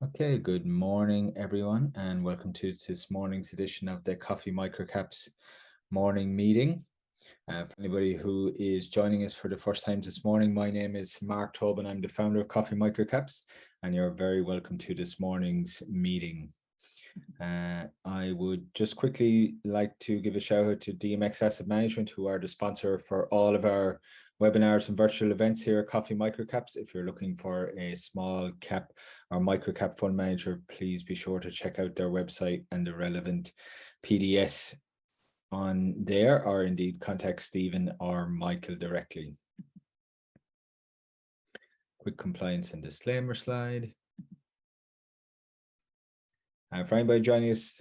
Okay, good morning, everyone, and welcome to this morning's edition of the Coffee Microcaps Morning Meeting. For anybody who is joining us for the first time this morning, my name is Mark Tobin. I'm the founder of Coffee Microcaps, and you're very welcome to this morning's meeting. I would just quickly like to give a shout out to DMX Asset Management, who are the sponsor for all of our webinars and virtual events here at Coffee Microcaps. If you're looking for a small cap or microcap fund manager, please be sure to check out their website and the relevant PDS on there, or indeed contact Stephen or Michael directly. Quick compliance and disclaimer slide. For anybody joining us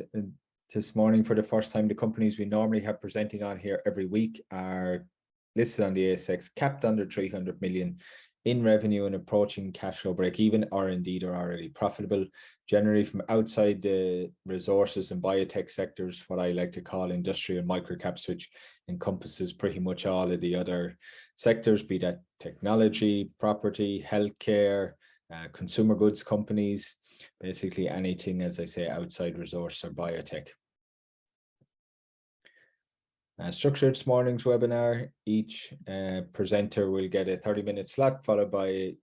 this morning for the first time, the companies we normally have presenting on here every week are listed on the ASX, capped under 300 million in revenue and approaching cash flow break even, or indeed are already profitable, generally from outside the resources and biotech sectors, what I like to call industrial microcaps, which encompasses pretty much all of the other sectors, be that technology, property, healthcare, consumer goods companies, basically anything, as I say, outside resource or biotech. Structured this morning's webinar, each presenter will get a 30-minute slot, followed by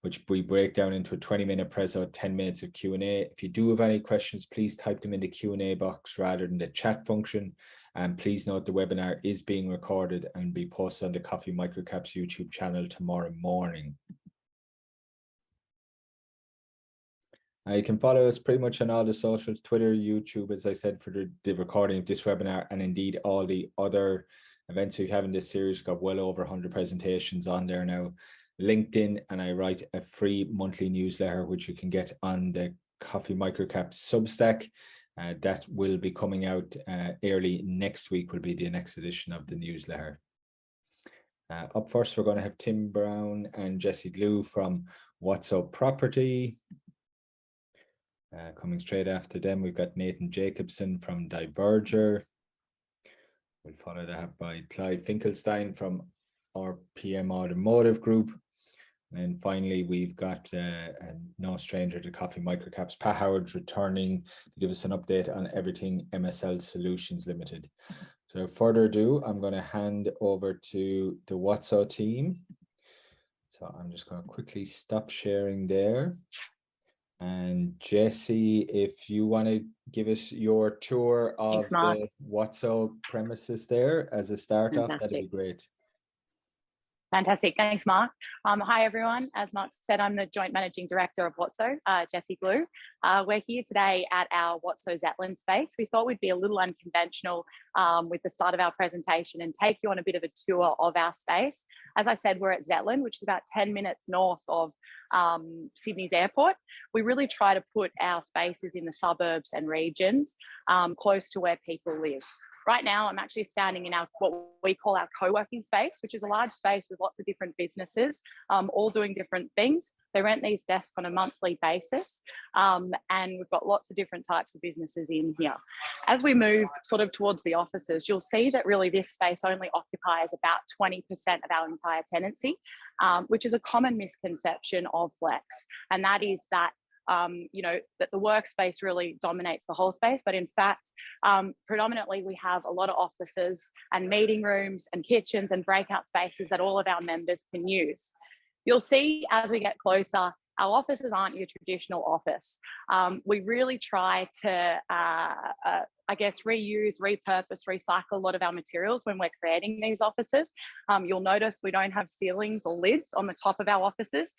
which we break down into a 20-minute preso, 10 minutes of Q&A. If you do have any questions, please type them in the Q&A box rather than the chat function. And please note the webinar is being recorded and be posted on the Coffee Microcaps YouTube channel tomorrow morning. You can follow us pretty much on all the socials, Twitter, YouTube, as I said, for the recording of this webinar, and indeed all the other events we have in this series. We've got well over 100 presentations on there now. LinkedIn, and I write a free monthly newsletter, which you can get on the Coffee Microcaps Substack. That will be coming out early next week, will be the next edition of the newsletter. Up first, we're going to have Tim Brown and Jessie Glew from Wotso Property. Coming straight after them, we've got Nathan Jacobsen from Diverger. We'll follow that by Clive Finkelstein from RPM Automotive Group. And finally, we've got no stranger to Coffee Microcaps, Pat Howard, returning to give us an update on everything MSL Solutions Ltd. So without further ado, I'm going to hand over to the Wotso team. So I'm just going to quickly stop sharing there. And Jessie, if you want to give us your tour of the Wotso premises there as a start off, that'd be great. Fantastic. Thanks, Mark. Hi, everyone. As Mark said, I'm the Joint Managing Director of Wotso, Jessie Glew. We're here today at our Wotso Zetland space. We thought we'd be a little unconventional with the start of our presentation and take you on a bit of a tour of our space. As I said, we're at Zetland, which is about 10 minutes north of Sydney's airport. We really try to put our spaces in the suburbs and regions close to where people live. Right now, I'm actually standing in our what we call our co-working space, which is a large space with lots of different businesses, all doing different things. They rent these desks on a monthly basis, and we've got lots of different types of businesses in here. As we move sort of towards the offices, you'll see that really this space only occupies about 20% of our entire tenancy, which is a common misconception of flex, and that is that you know, that the workspace really dominates the whole space. But in fact, predominantly we have a lot of offices and meeting rooms and kitchens and breakout spaces that all of our members can use. You'll see as we get closer, our offices aren't your traditional office. We really try to, I guess, reuse, repurpose, recycle a lot of our materials when we're creating these offices. You'll notice we don't have ceilings or lids on the top of our offices,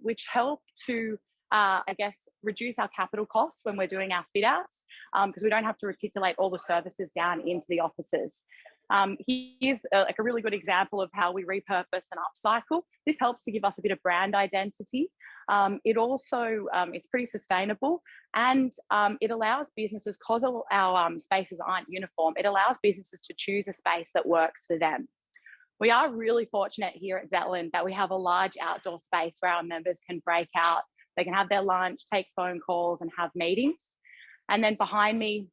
which help to I guess, reduce our capital costs when we're doing our fit outs, because we don't have to reticulate all the services down into the offices. Here's like a really good example of how we repurpose and upcycle. This helps to give us a bit of brand identity. It also is pretty sustainable, and it allows businesses, because our spaces aren't uniform, it allows businesses to choose a space that works for them. We are really fortunate here at Zetland that we have a large outdoor space where our members can break out. They can have their lunch, take phone calls and have meetings. And then behind me,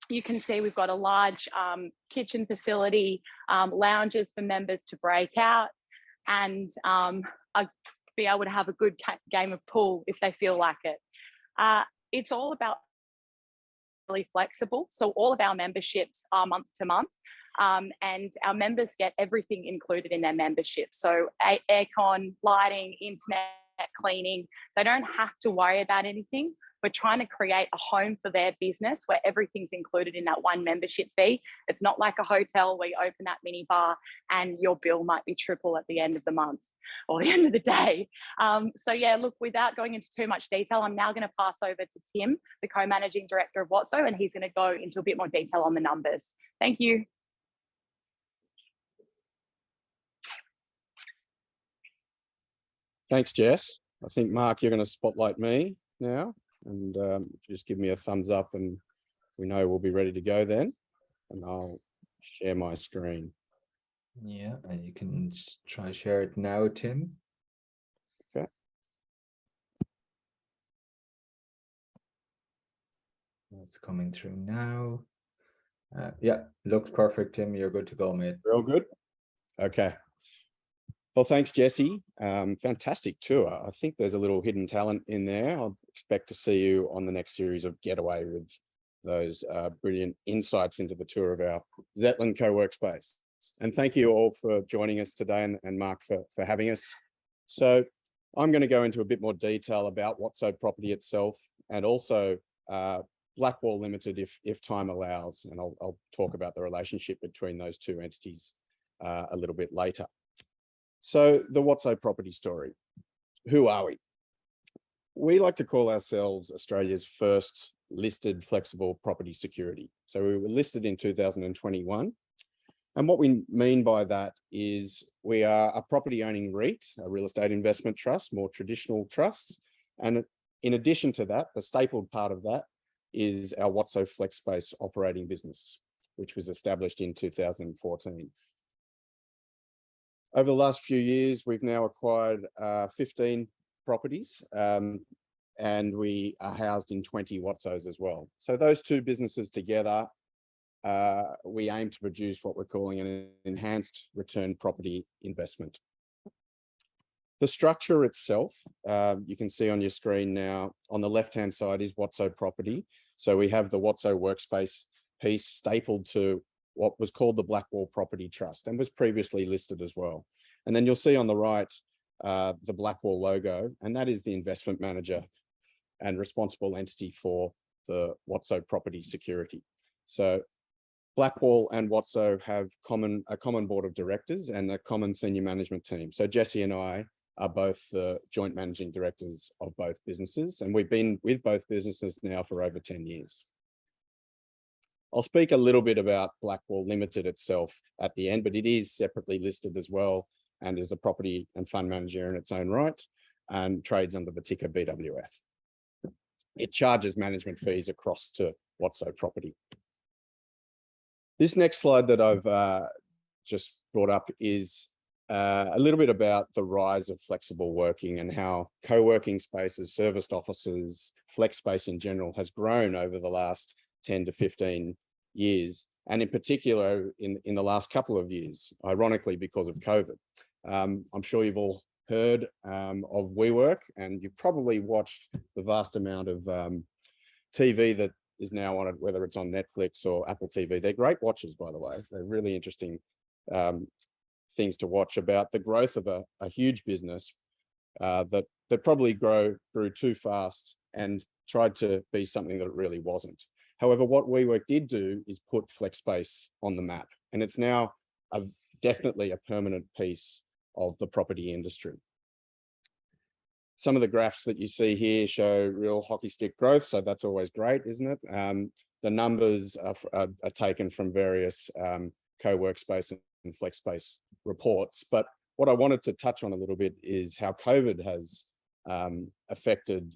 you can see we've got a large kitchen facility, lounges for members to break out, and be able to have a good game of pool if they feel like it. It's all about really flexible. So all of our memberships are month to month. And our members get everything included in their membership. So aircon, lighting, internet, cleaning, they don't have to worry about anything. We're trying to create a home for their business where everything's included in that one membership fee. It's not like a hotel where you open that mini bar and your bill might be triple at the end of the month or the end of the day. So yeah, look, without going into too much detail, I'm now going to pass over to Tim, the co-managing director of Wotso, and he's going to go into a bit more detail on the numbers. Thank you. Thanks, Jess. I think, Mark, you're going to spotlight me now, and just give me a thumbs up and we know we'll be ready to go then. And I'll share my screen. Yeah, and you can try share it now, Tim. Okay. It's coming through now. Yeah, looks perfect, Tim. You're good to go, mate. Real good. Okay. Well, thanks, Jesse. Fantastic tour. I think there's a little hidden talent in there. I'll expect to see you on the next series of Getaway with those brilliant insights into the tour of our Zetland co-workspace. And thank you all for joining us today, and Mark for having us. So I'm going to go into a bit more detail about Wotso property itself, and also Blackwall Limited if time allows, and I'll talk about the relationship between those two entities a little bit later. So the Wotso property story. Who are we? We like to call ourselves Australia's first listed flexible property security. So we were listed in 2021. And what we mean by that is we are a property owning REIT, a real estate investment trust, more traditional trust. And in addition to that, the stapled part of that is our Wotso FlexSpace operating business, which was established in 2014. Over the last few years, we've now acquired 15 properties, and we are housed in 20 Wotsos as well. So those two businesses together, we aim to produce what we're calling an enhanced return property investment. The structure itself, you can see on your screen now, on the left-hand side is Wotso property. So we have the Wotso workspace piece stapled to what was called the Blackwall Property Trust and was previously listed as well. And then you'll see on the right, the Blackwall logo, and that is the investment manager and responsible entity for the Wotso property security. So Blackwall and Wotso have a common board of directors and a common senior management team. So Jesse and I are both the joint managing directors of both businesses, and we've been with both businesses now for over 10 years. I'll speak a little bit about Blackwall Limited itself at the end, but it is separately listed as well and is a property and fund manager in its own right and trades under the ticker BWF. It charges management fees across to Wotso property. This next slide that I've just brought up is a little bit about the rise of flexible working and how co-working spaces, serviced offices, flex space in general has grown over the last 10 to 15 years, and in particular in the last couple of years, ironically because of COVID. I'm sure you've all heard of WeWork, and you've probably watched the vast amount of TV that is now on it, whether it's on Netflix or Apple TV. They're great watches, by the way. They're really interesting things to watch about the growth of a huge business that probably grew too fast and tried to be something that it really wasn't. However, what WeWork did do is put FlexSpace on the map, and it's now definitely a permanent piece of the property industry. Some of the graphs that you see here show real hockey stick growth, so that's always great, isn't it? The numbers are taken from various co-workspace and FlexSpace reports, but what I wanted to touch on a little bit is how COVID has affected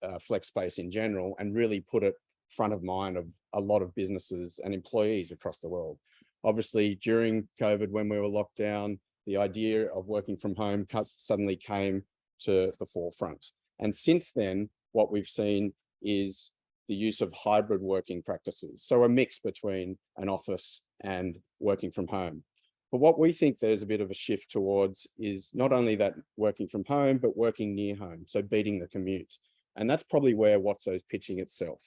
FlexSpace in general and really put it front of mind of a lot of businesses and employees across the world. Obviously, during COVID, when we were locked down, the idea of working from home suddenly came to the forefront. And since then, what we've seen is the use of hybrid working practices. So a mix between an office and working from home. But what we think there's a bit of a shift towards is not only that working from home, but working near home. So beating the commute. And that's probably where Wotso is pitching itself,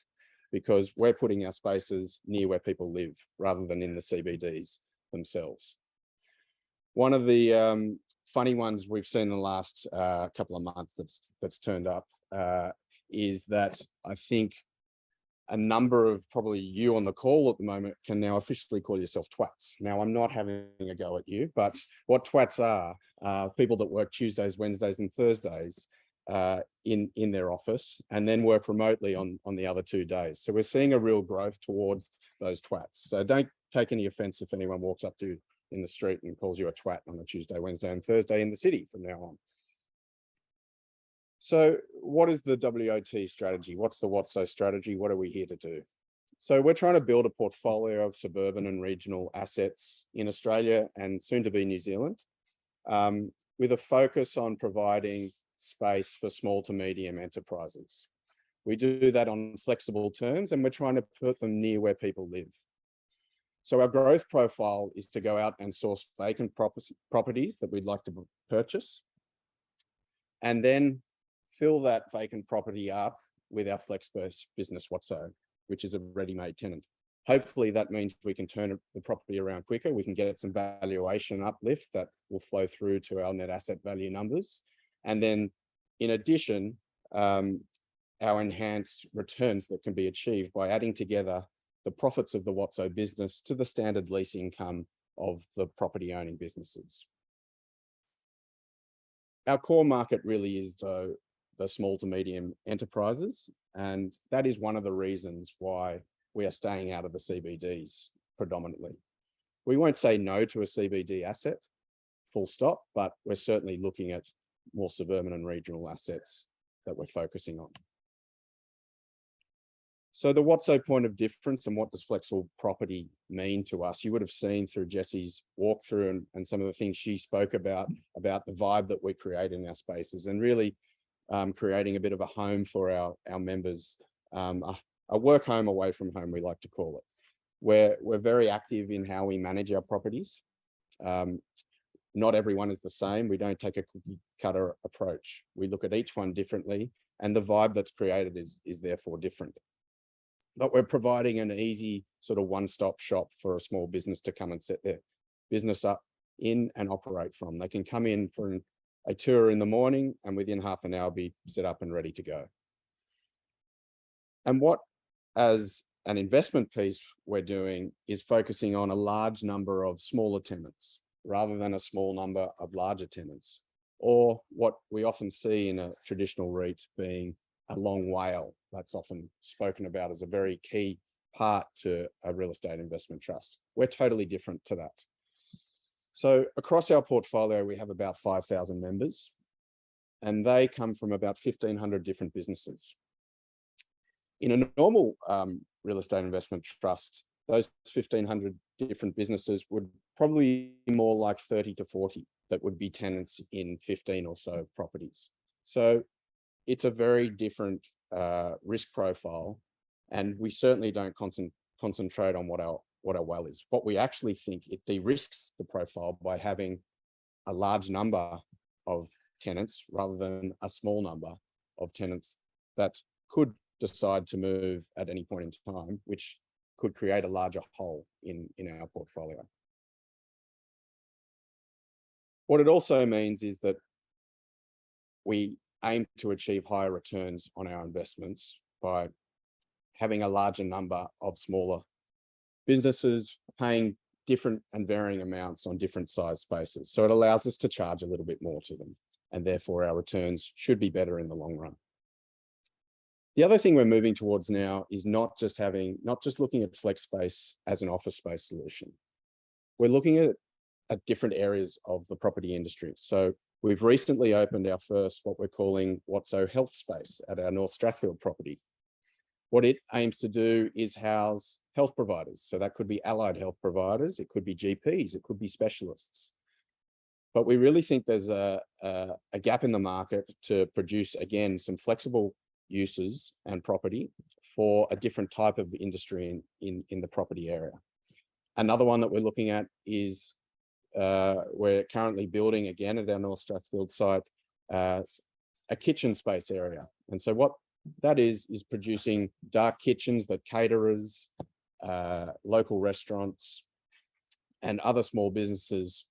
because we're putting our spaces near where people live rather than in the CBDs themselves. One of the funny ones we've seen in the last couple of months that's turned up is that I think a number of probably you on the call at the moment can now officially call yourself twats. Now, I'm not having a go at you, but what twats are people that work Tuesdays, Wednesdays, and Thursdays in their office and then work remotely on the other 2 days. So we're seeing a real growth towards those twats. So don't take any offense if anyone walks up to you in the street and calls you a twat on a Tuesday, Wednesday, and Thursday in the city from now on. So what is the WOT strategy? What's the Wotso strategy? What are we here to do? So we're trying to build a portfolio of suburban and regional assets in Australia and soon to be New Zealand, with a focus on providing space for small to medium enterprises. We do that on flexible terms, and we're trying to put them near where people live. So our growth profile is to go out and source vacant properties that we'd like to purchase, and then fill that vacant property up with our flex business Wotso, which is a ready-made tenant. Hopefully that means we can turn the property around quicker. We can get some valuation uplift that will flow through to our net asset value numbers. And then in addition, our enhanced returns that can be achieved by adding together the profits of the Wotso business to the standard lease income of the property owning businesses. Our core market really is the small to medium enterprises. And that is one of the reasons why we are staying out of the CBDs predominantly. We won't say no to a CBD asset, full stop, but we're certainly looking at more suburban and regional assets that we're focusing on. So the Wotso point of difference and what does flexible property mean to us? You would have seen through Jessie's walkthrough and some of the things she spoke about the vibe that we create in our spaces, and really creating a bit of a home for our members, a work home away from home, we like to call it. We're very active in how we manage our properties. Not everyone is the same. We don't take a cookie cutter approach. We look at each one differently, and the vibe that's created is therefore different. But we're providing an easy sort of one-stop shop for a small business to come and set their business up in and operate from. They can come in for a tour in the morning and within half an hour be set up and ready to go. And what, as an investment piece we're doing, is focusing on a large number of smaller tenants rather than a small number of larger tenants, or what we often see in a traditional REIT being a long WALE. That's often spoken about as a very key part to a real estate investment trust. We're totally different to that. So across our portfolio, we have about 5,000 members, and they come from about 1,500 different businesses. In a normal real estate investment trust, those 1,500 different businesses would probably be more like 30 to 40 that would be tenants in 15 or so properties. So it's a very different risk profile, and we certainly don't concentrate on what our WALE is. What we actually think, it de-risks the profile by having a large number of tenants rather than a small number of tenants that could decide to move at any point in time, which could create a larger hole in our portfolio. What it also means is that we aim to achieve higher returns on our investments by having a larger number of smaller businesses paying different and varying amounts on different size spaces. So it allows us to charge a little bit more to them, and therefore our returns should be better in the long run. The other thing we're moving towards now is not just looking at flex space as an office space solution. We're looking at different areas of the property industry. So we've recently opened our first, what we're calling Wotso Health Space at our North Strathfield property. What it aims to do is house health providers. So that could be allied health providers, it could be GPs, it could be specialists. But we really think there's a gap in the market to produce, again, some flexible uses and property for a different type of industry in the property area. Another one that we're looking at is we're currently building, again at our North Strathfield site, a kitchen space area. And so what that is producing dark kitchens that caterers, local restaurants, and other small businesses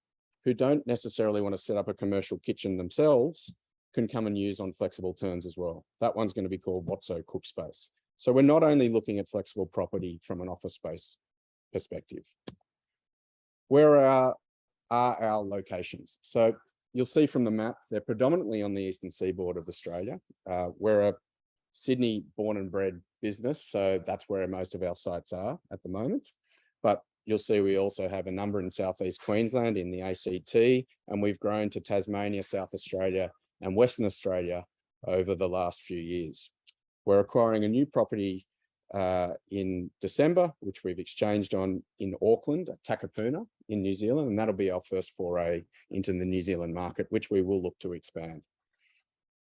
who don't necessarily want to set up a commercial kitchen themselves can come and use on flexible terms as well. That one's going to be called Wotso Cook Space. So we're not only looking at flexible property from an office space perspective. Where are our locations? So you'll see from the map, they're predominantly on the eastern seaboard of Australia. We're a Sydney born and bred business, so that's where most of our sites are at the moment. But you'll see we also have a number in southeast Queensland, in the ACT, and we've grown to Tasmania, South Australia, and Western Australia over the last few years. We're acquiring a new property in December, which we've exchanged on in Auckland, Takapuna in New Zealand, and that'll be our first foray into the New Zealand market, which we will look to expand.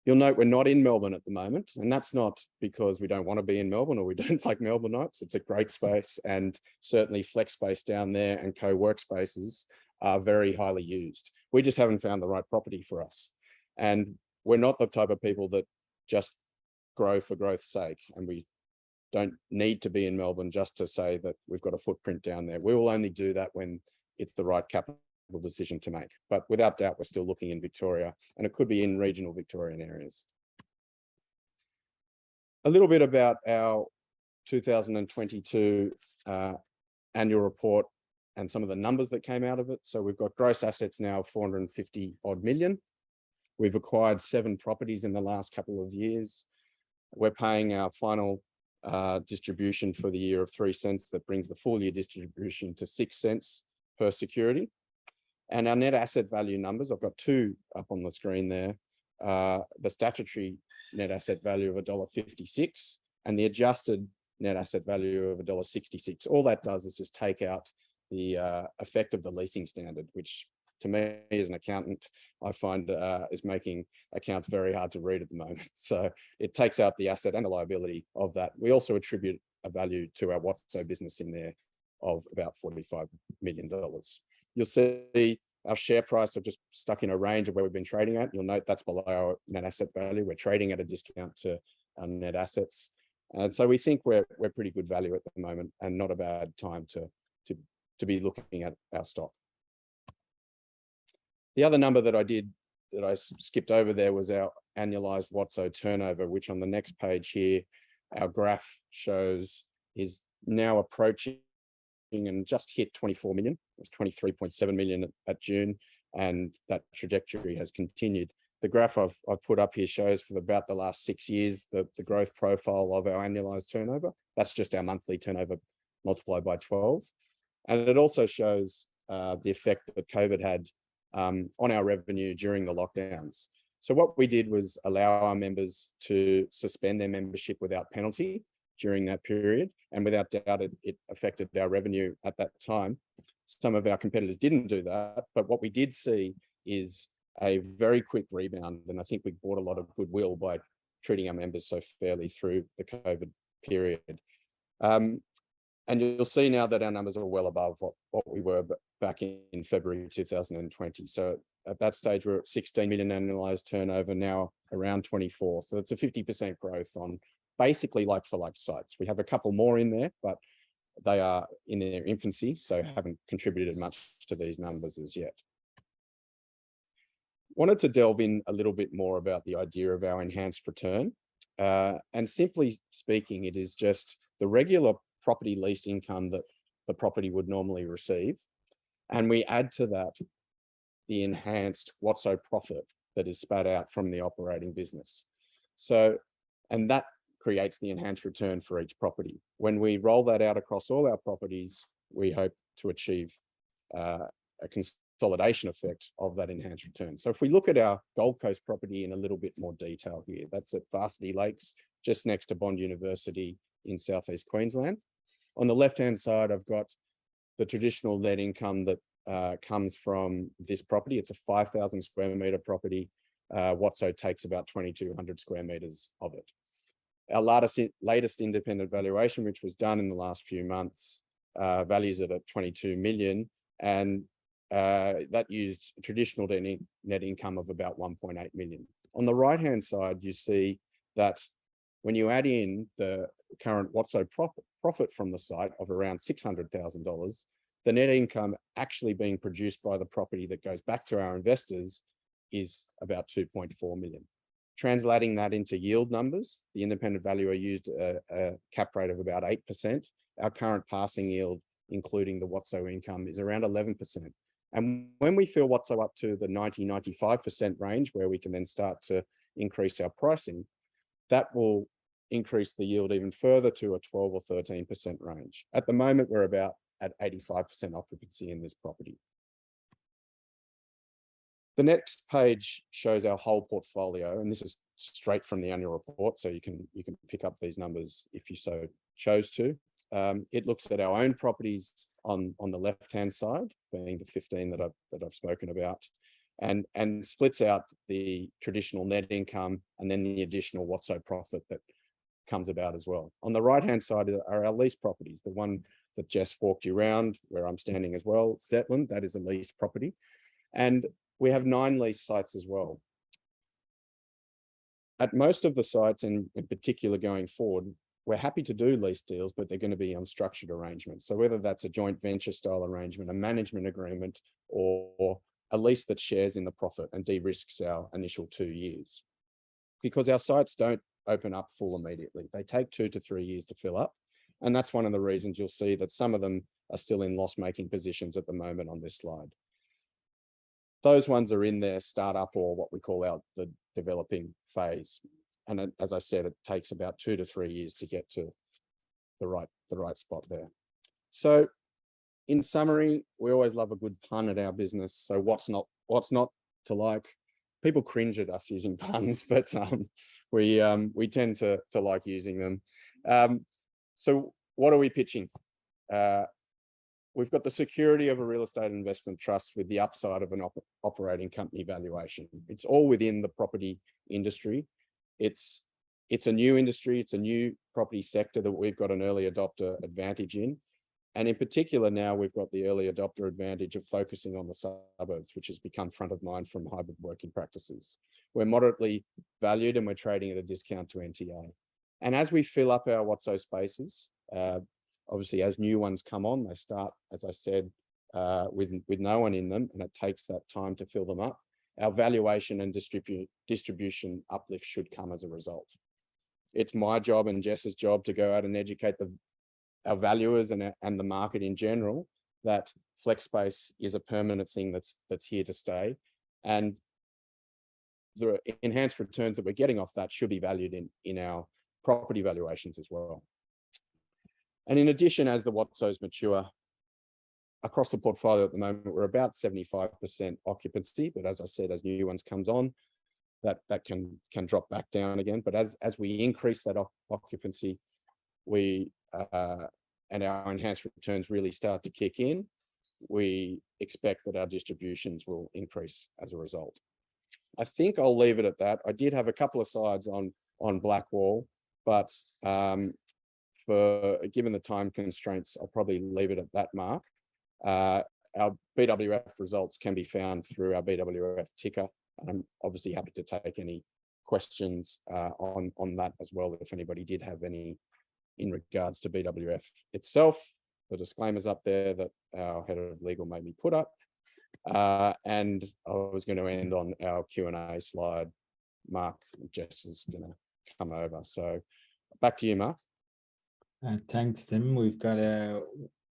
You'll note we're not in Melbourne at the moment, and that's not because we don't want to be in Melbourne or we don't like Melbourneites. It's a great space, and certainly flex space down there and co-work spaces are very highly used. We just haven't found the right property for us. And we're not the type of people that just grow for growth's sake, and we don't need to be in Melbourne just to say that we've got a footprint down there. We will only do that when it's the right capital decision to make. But without doubt, we're still looking in Victoria, and it could be in regional Victorian areas. A little bit about our 2022 annual report and some of the numbers that came out of it. So we've got gross assets now of 450 odd million. We've acquired 7 properties in the last couple of years. We're paying our final distribution for the year of 3 cents. That brings the full year distribution to 6 cents per security. And our net asset value numbers, I've got 2 up on the screen there. The statutory net asset value of $1.56 and the adjusted net asset value of $1.66. All that does is just take out the effect of the leasing standard, which to me as an accountant, I find is making accounts very hard to read at the moment. So it takes out the asset and the liability of that. We also attribute a value to our Wotso business in there of about $45 million. You'll see our share price have just stuck in a range of where we've been trading at. You'll note that's below our net asset value. We're trading at a discount to our net assets. And so we think we're pretty good value at the moment, and not a bad time to be looking at our stock. The other number that I skipped over there was our annualized Wotso turnover, which on the next page here, our graph shows is now approaching and just hit 24 million. It was 23.7 million at June, and that trajectory has continued. The graph I've put up here shows for about the last 6 years, the growth profile of our annualized turnover. That's just our monthly turnover multiplied by 12. And it also shows the effect that COVID had on our revenue during the lockdowns. So what we did was allow our members to suspend their membership without penalty during that period, and without doubt it affected our revenue at that time. Some of our competitors didn't do that, but what we did see is a very quick rebound, and I think we bought a lot of goodwill by treating our members so fairly through the COVID period. And you'll see now that our numbers are well above what we were back in February 2020. So at that stage, we're at 16 million annualized turnover, now around 24. So that's a 50% growth on basically like for like sites. We have a couple more in there, but they are in their infancy, so haven't contributed much to these numbers as yet. Wanted to delve in a little bit more about the idea of our enhanced return. And simply speaking, it is just the regular property lease income that the property would normally receive. And we add to that the enhanced Wotso profit that is spat out from the operating business. So, and that creates the enhanced return for each property. When we roll that out across all our properties, we hope to achieve a consolidation effect of that enhanced return. So if we look at our Gold Coast property in a little bit more detail here, that's at Varsity Lakes, just next to Bond University in Southeast Queensland. On the left-hand side, I've got the traditional net income that comes from this property. It's a 5,000 square metre property. Wotso takes about 2,200 square metres of it. Our latest independent valuation, which was done in the last few months, values it at 22 million, and that used traditional net income of about 1.8 million. On the right-hand side, you see that when you add in the current Wotso profit from the site of around $600,000, the net income actually being produced by the property that goes back to our investors is about 2.4 million. Translating that into yield numbers, the independent valuer used a cap rate of about 8%. Our current passing yield, including the Wotso income, is around 11%. And when we fill Wotso up to the 90-95% range, where we can then start to increase our pricing, that will increase the yield even further to a 12 or 13% range. At the moment, we're about at 85% occupancy in this property. The next page shows our whole portfolio, and this is straight from the annual report, so you can pick up these numbers if you so chose to. It looks at our own properties on the left-hand side, being the 15 that I've spoken about, and splits out the traditional net income and then the additional Wotso profit that comes about as well. On the right-hand side are our lease properties, the one that Jess walked you around, where I'm standing as well, Zetland, that is a lease property. And we have 9 lease sites as well. At most of the sites, and in particular going forward, we're happy to do lease deals, but they're going to be on structured arrangements. So whether that's a joint venture style arrangement, a management agreement, or a lease that shares in the profit and de-risks our initial 2 years. Because our sites don't open up full immediately. They take 2 to 3 years to fill up. And that's one of the reasons you'll see that some of them are still in loss-making positions at the moment on this slide. Those ones are in their startup, or what we call the developing phase. And as I said, it takes about 2 to 3 years to get to the right spot there. So in summary, we always love a good pun at our business. So what's not to like? People cringe at us using puns, but we tend to like using them. So what are we pitching? We've got the security of a real estate investment trust with the upside of an operating company valuation. It's all within the property industry. It's a new industry. It's a new property sector that we've got an early adopter advantage in. And in particular, now we've got the early adopter advantage of focusing on the suburbs, which has become front of mind from hybrid working practices. We're moderately valued and we're trading at a discount to NTA. And as we fill up our Wotso spaces, obviously as new ones come on, they start, as I said, with no one in them, and it takes that time to fill them up. Our valuation and distribution uplift should come as a result. It's my job and Jess's job to go out and educate our valuers and the market in general that flex space is a permanent thing that's here to stay, and the enhanced returns that we're getting off that should be valued in our property valuations as well. And in addition, as the Wotsos mature across the portfolio at the moment, we're about 75% occupancy, but as I said, as new ones comes on, that can drop back down again. But as we increase that occupancy, and our enhanced returns really start to kick in, we expect that our distributions will increase as a result. I think I'll leave it at that. I did have a couple of slides on Blackwall, but given the time constraints, I'll probably leave it at that mark. Our BWF results can be found through our BWF ticker, and I'm obviously happy to take any questions on that as well, if anybody did have any in regards to BWF itself. The disclaimers up there that our head of legal made me put up. And I was going to end on our Q&A slide. Mark, Jess is going to come over. So back to you, Mark. Thanks, Tim. We've got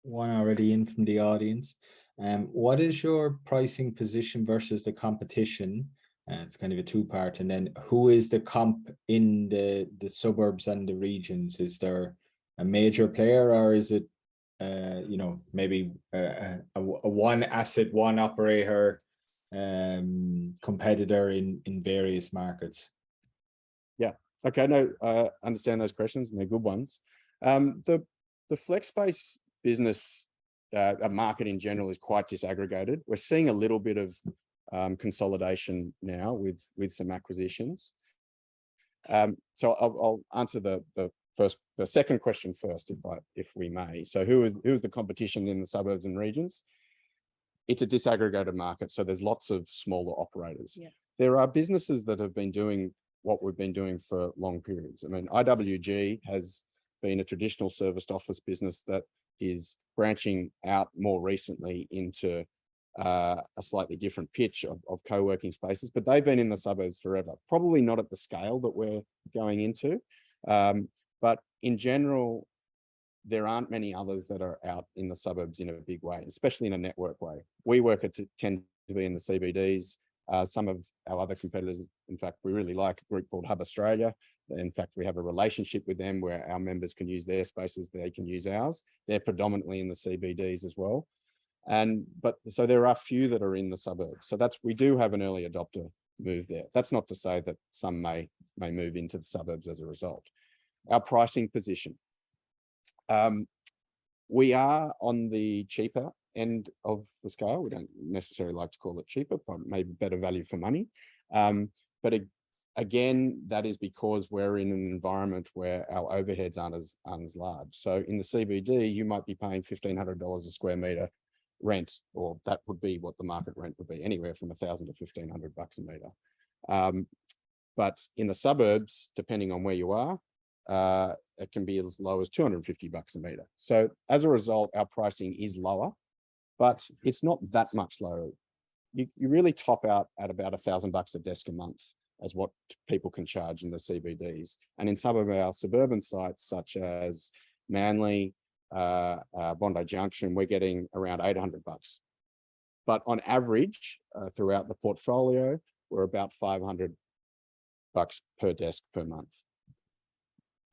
one already in from the audience. What is your pricing position versus the competition? It's kind of a two-part. And then who is the comp in the suburbs and the regions? Is there a major player, or is it maybe a one asset, one operator competitor in various markets? Yeah. Okay. No, I understand those questions, and they're good ones. The flex space business market in general is quite disaggregated. We're seeing a little bit of consolidation now with some acquisitions. So I'll answer the second question first, if we may. So who is the competition in the suburbs and regions? It's a disaggregated market, so there's lots of smaller operators. Yeah. There are businesses that have been doing what we've been doing for long periods. I mean, IWG has been a traditional serviced office business that is branching out more recently into a slightly different pitch of co-working spaces, but they've been in the suburbs forever, probably not at the scale that we're going into. But in general, there aren't many others that are out in the suburbs in a big way, especially in a network way. We tend to be in the CBDs. Some of our other competitors, in fact, we really like a group called Hub Australia. In fact, we have a relationship with them where our members can use their spaces, they can use ours. They're predominantly in the CBDs as well. So there are few that are in the suburbs. So we do have an early adopter move there. That's not to say that some may move into the suburbs as a result. Our pricing position. We are on the cheaper end of the scale. We don't necessarily like to call it cheaper, but maybe better value for money. But again, that is because we're in an environment where our overheads aren't as large. So in the CBD, you might be paying $1,500 a square meter rent, or that would be what the market rent would be, anywhere from $1,000 to $1,500 a meter. But in the suburbs, depending on where you are, it can be as low as $250 a meter. So as a result, our pricing is lower, but it's not that much lower. You really top out at about $1,000 a desk a month as what people can charge in the CBDs. And in some of our suburban sites, such as Manly, Bondi Junction, we're getting around $800. But on average, throughout the portfolio, we're about $500 per desk per month.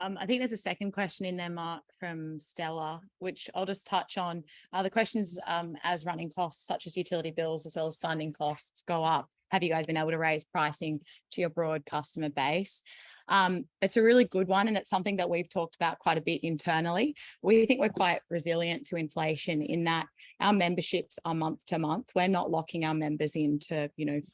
I think there's a second question in there, Mark, from Stella, which I'll just touch on. The questions, as running costs such as utility bills as well as funding costs go up, have you guys been able to raise pricing to your broad customer base? It's a really good one, and it's something that we've talked about quite a bit internally. We think we're quite resilient to inflation in that our memberships are month to month. We're not locking our members into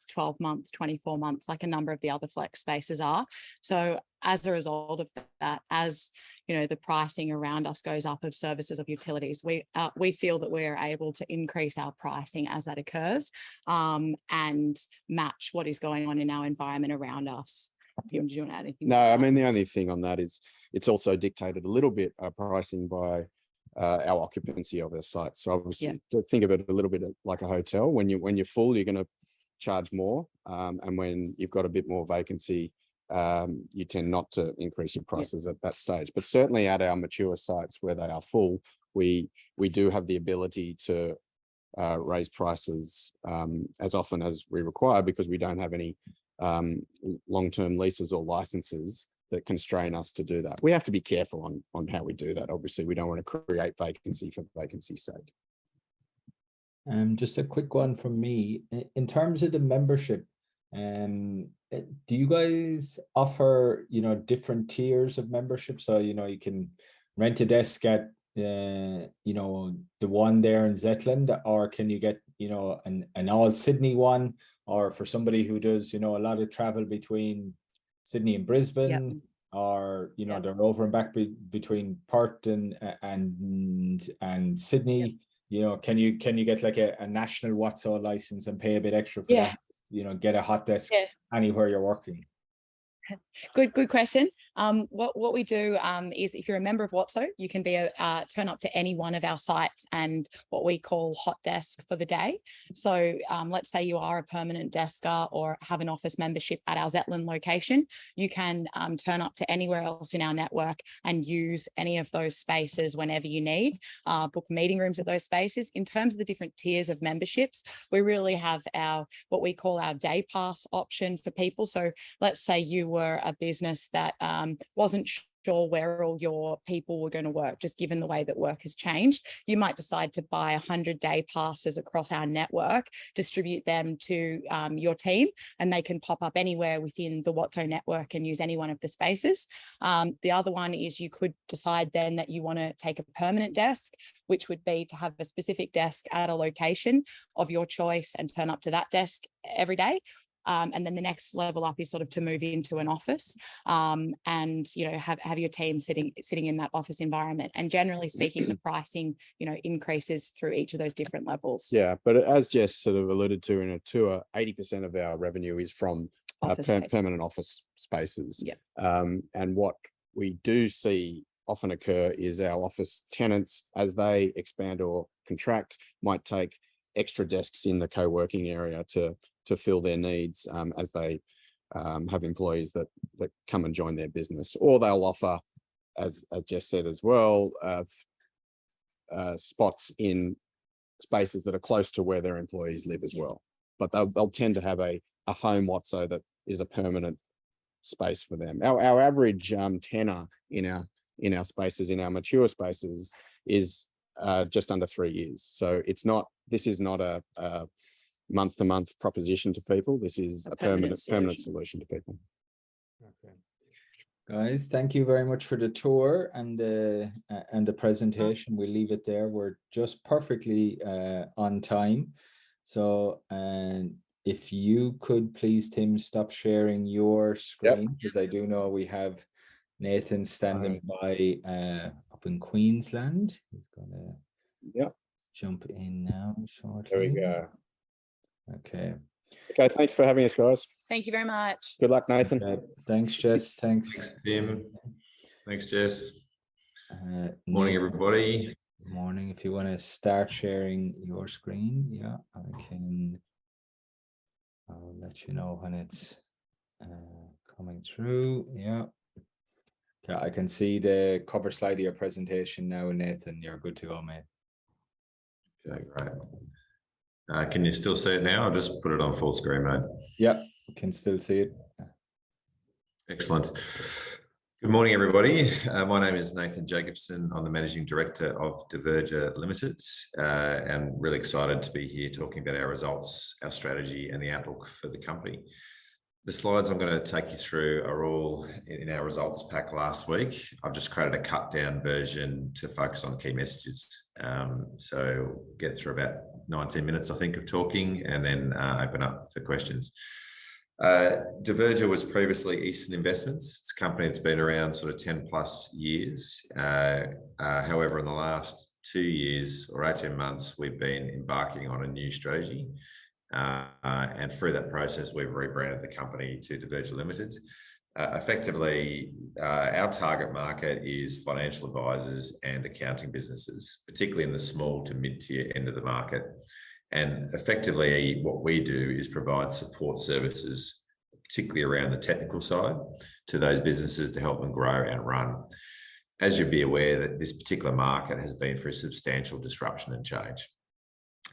12 months, 24 months like a number of the other flex spaces are. So as a result of that, as the pricing around us goes up of services, of utilities, we feel that we're able to increase our pricing as that occurs, and match what is going on in our environment around us. Do you want to add anything? No, I mean, the only thing on that is it's also dictated a little bit pricing by our occupancy of our sites. So obviously, think of it a little bit like a hotel. When you're full, you're going to charge more, and when you've got a bit more vacancy, you tend not to increase your prices at that stage. But certainly at our mature sites where they are full, we do have the ability to raise prices as often as we require, because we don't have any long-term leases or licenses that constrain us to do that. We have to be careful on how we do that. Obviously, we don't want to create vacancy for vacancy's sake. Just a quick one from me. In terms of the membership, do you guys offer different tiers of membership? So you can rent a desk at the one there in Zetland, or can you get an all Sydney one, or for somebody who does a lot of travel between Sydney and Brisbane, or they're over and back between Perth and Sydney. Can you get like a national Wotso license and pay a bit extra for that? Get a hot desk anywhere you're working. Good question. What we do is, if you're a member of Wotso, you can turn up to any one of our sites and what we call hot desk for the day. So let's say you are a permanent desker or have an office membership at our Zetland location, you can turn up to anywhere else in our network and use any of those spaces whenever you need, book meeting rooms at those spaces. In terms of the different tiers of memberships, we really have what we call our day pass option for people. So let's say you were a business that wasn't sure where all your people were going to work, just given the way that work has changed. You might decide to buy 100 day passes across our network, distribute them to your team, and they can pop up anywhere within the Wotso network and use any one of the spaces. The other one is you could decide then that you want to take a permanent desk, which would be to have a specific desk at a location of your choice and turn up to that desk every day. And then the next level up is sort of to move into an office and have your team sitting in that office environment. And generally speaking, the pricing increases through each of those different levels. Yeah, but as Jess sort of alluded to in a tour, 80% of our revenue is from permanent office spaces. Yeah. And what we do see often occur is our office tenants, as they expand or contract, might take extra desks in the co-working area to fill their needs as they have employees that come and join their business, or they'll offer, as Jess said as well, spots in spaces that are close to where their employees live as well. But they'll tend to have a home Wotso that is a permanent space for them. Our average tenor in our spaces, in our mature spaces, is just under 3 years. So this is not a month-to-month proposition to people. This is a permanent solution to people. Okay. Guys, thank you very much for the tour and the presentation. We'll leave it there. We're just perfectly on time. So, and if you could please, Tim, stop sharing your screen, because I do know we have Nathan standing by up in Queensland. He's gonna jump in now shortly. There we go. Okay. Okay, thanks for having us, guys. Thank you very much. Good luck, Nathan. Okay. Thanks, Jess. Thanks. Thanks, Tim. Thanks, Jess. Morning, everybody. Good morning. If you want to start sharing your screen, I'll let you know when it's coming through. Yeah. Okay, I can see the cover slide of your presentation now, Nathan. You're good to go, mate. Okay, great. Can you still see it now? I'll just put it on full screen mode. Yeah, can still see it. Excellent. Good morning, everybody. My name is Nathan Jacobsen. I'm the Managing Director of Diverger Limited, and really excited to be here talking about our results, our strategy, and the outlook for the company. The slides I'm going to take you through are all in our results pack last week. I've just created a cut down version to focus on key messages. So get through about 19 minutes, I think, of talking, and then open up for questions. Diverger was previously Eastern Investments. It's a company that's been around sort of 10 plus years. However, in the last 2 years or 18 months, we've been embarking on a new strategy. And through that process, we've rebranded the company to Diverger Limited. Effectively, our target market is financial advisors and accounting businesses, particularly in the small to mid-tier end of the market. And effectively, what we do is provide support services, particularly around the technical side, to those businesses to help them grow and run. As you'll be aware, that this particular market has been through substantial disruption and change.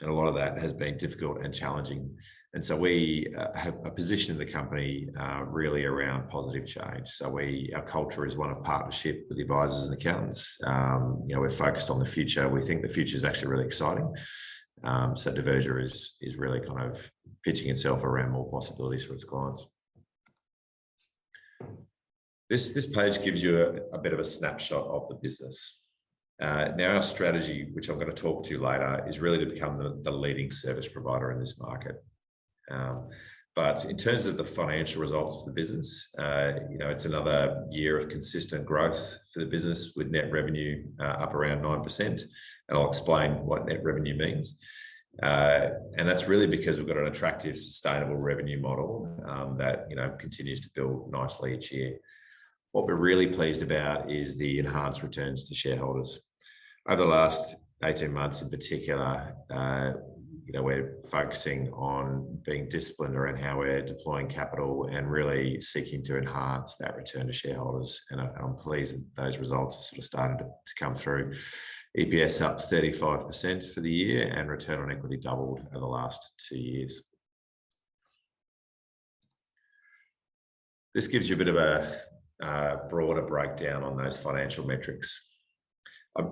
And a lot of that has been difficult and challenging. And so we have a position in the company really around positive change. So our culture is one of partnership with advisors and accountants. We're focused on the future. We think the future is actually really exciting. So Diverger is really kind of pitching itself around more possibilities for its clients. This page gives you a bit of a snapshot of the business. Now our strategy, which I'm going to talk to you later, is really to become the leading service provider in this market. But in terms of the financial results of the business, it's another year of consistent growth for the business, with net revenue up around 9%. And I'll explain what net revenue means. And that's really because we've got an attractive, sustainable revenue model that continues to build nicely each year. What we're really pleased about is the enhanced returns to shareholders. Over the last 18 months in particular, we're focusing on being disciplined around how we're deploying capital and really seeking to enhance that return to shareholders. And I'm pleased that those results are sort of starting to come through. EPS up 35% for the year, and return on equity doubled over the last 2 years. This gives you a bit of a broader breakdown on those financial metrics.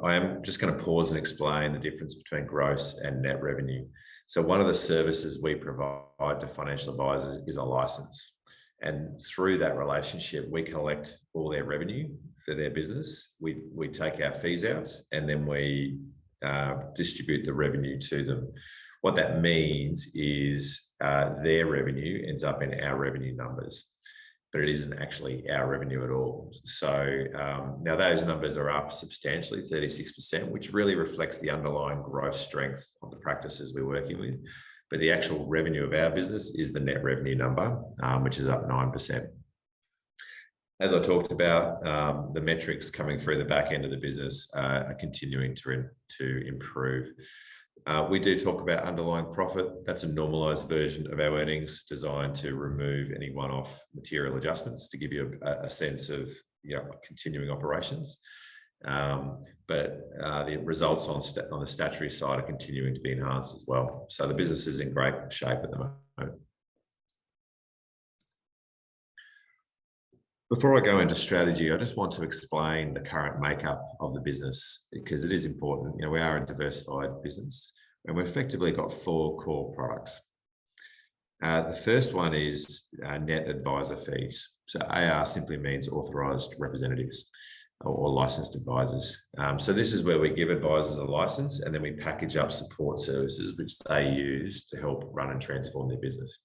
I am just going to pause and explain the difference between gross and net revenue. So one of the services we provide to financial advisors is a license. And through that relationship, we collect all their revenue for their business. We take our fees out, and then we distribute the revenue to them. What that means is their revenue ends up in our revenue numbers, but it isn't actually our revenue at all. So now those numbers are up substantially, 36%, which really reflects the underlying growth strength of the practices we're working with. but the actual revenue of our business is the net revenue number, which is up 9%. As I talked about, the metrics coming through the back end of the business are continuing to improve. We do talk about underlying profit. That's a normalized version of our earnings designed to remove any one-off material adjustments to give you a sense of continuing operations. But the results on the statutory side are continuing to be enhanced as well. So the business is in great shape at the moment. Before I go into strategy, I just want to explain the current makeup of the business because it is important. We are a diversified business and we've effectively got 4 core products. The first one is net advisor fees. So AR simply means authorised representatives or licensed advisors. So this is where we give advisors a license and then we package up support services which they use to help run and transform their business.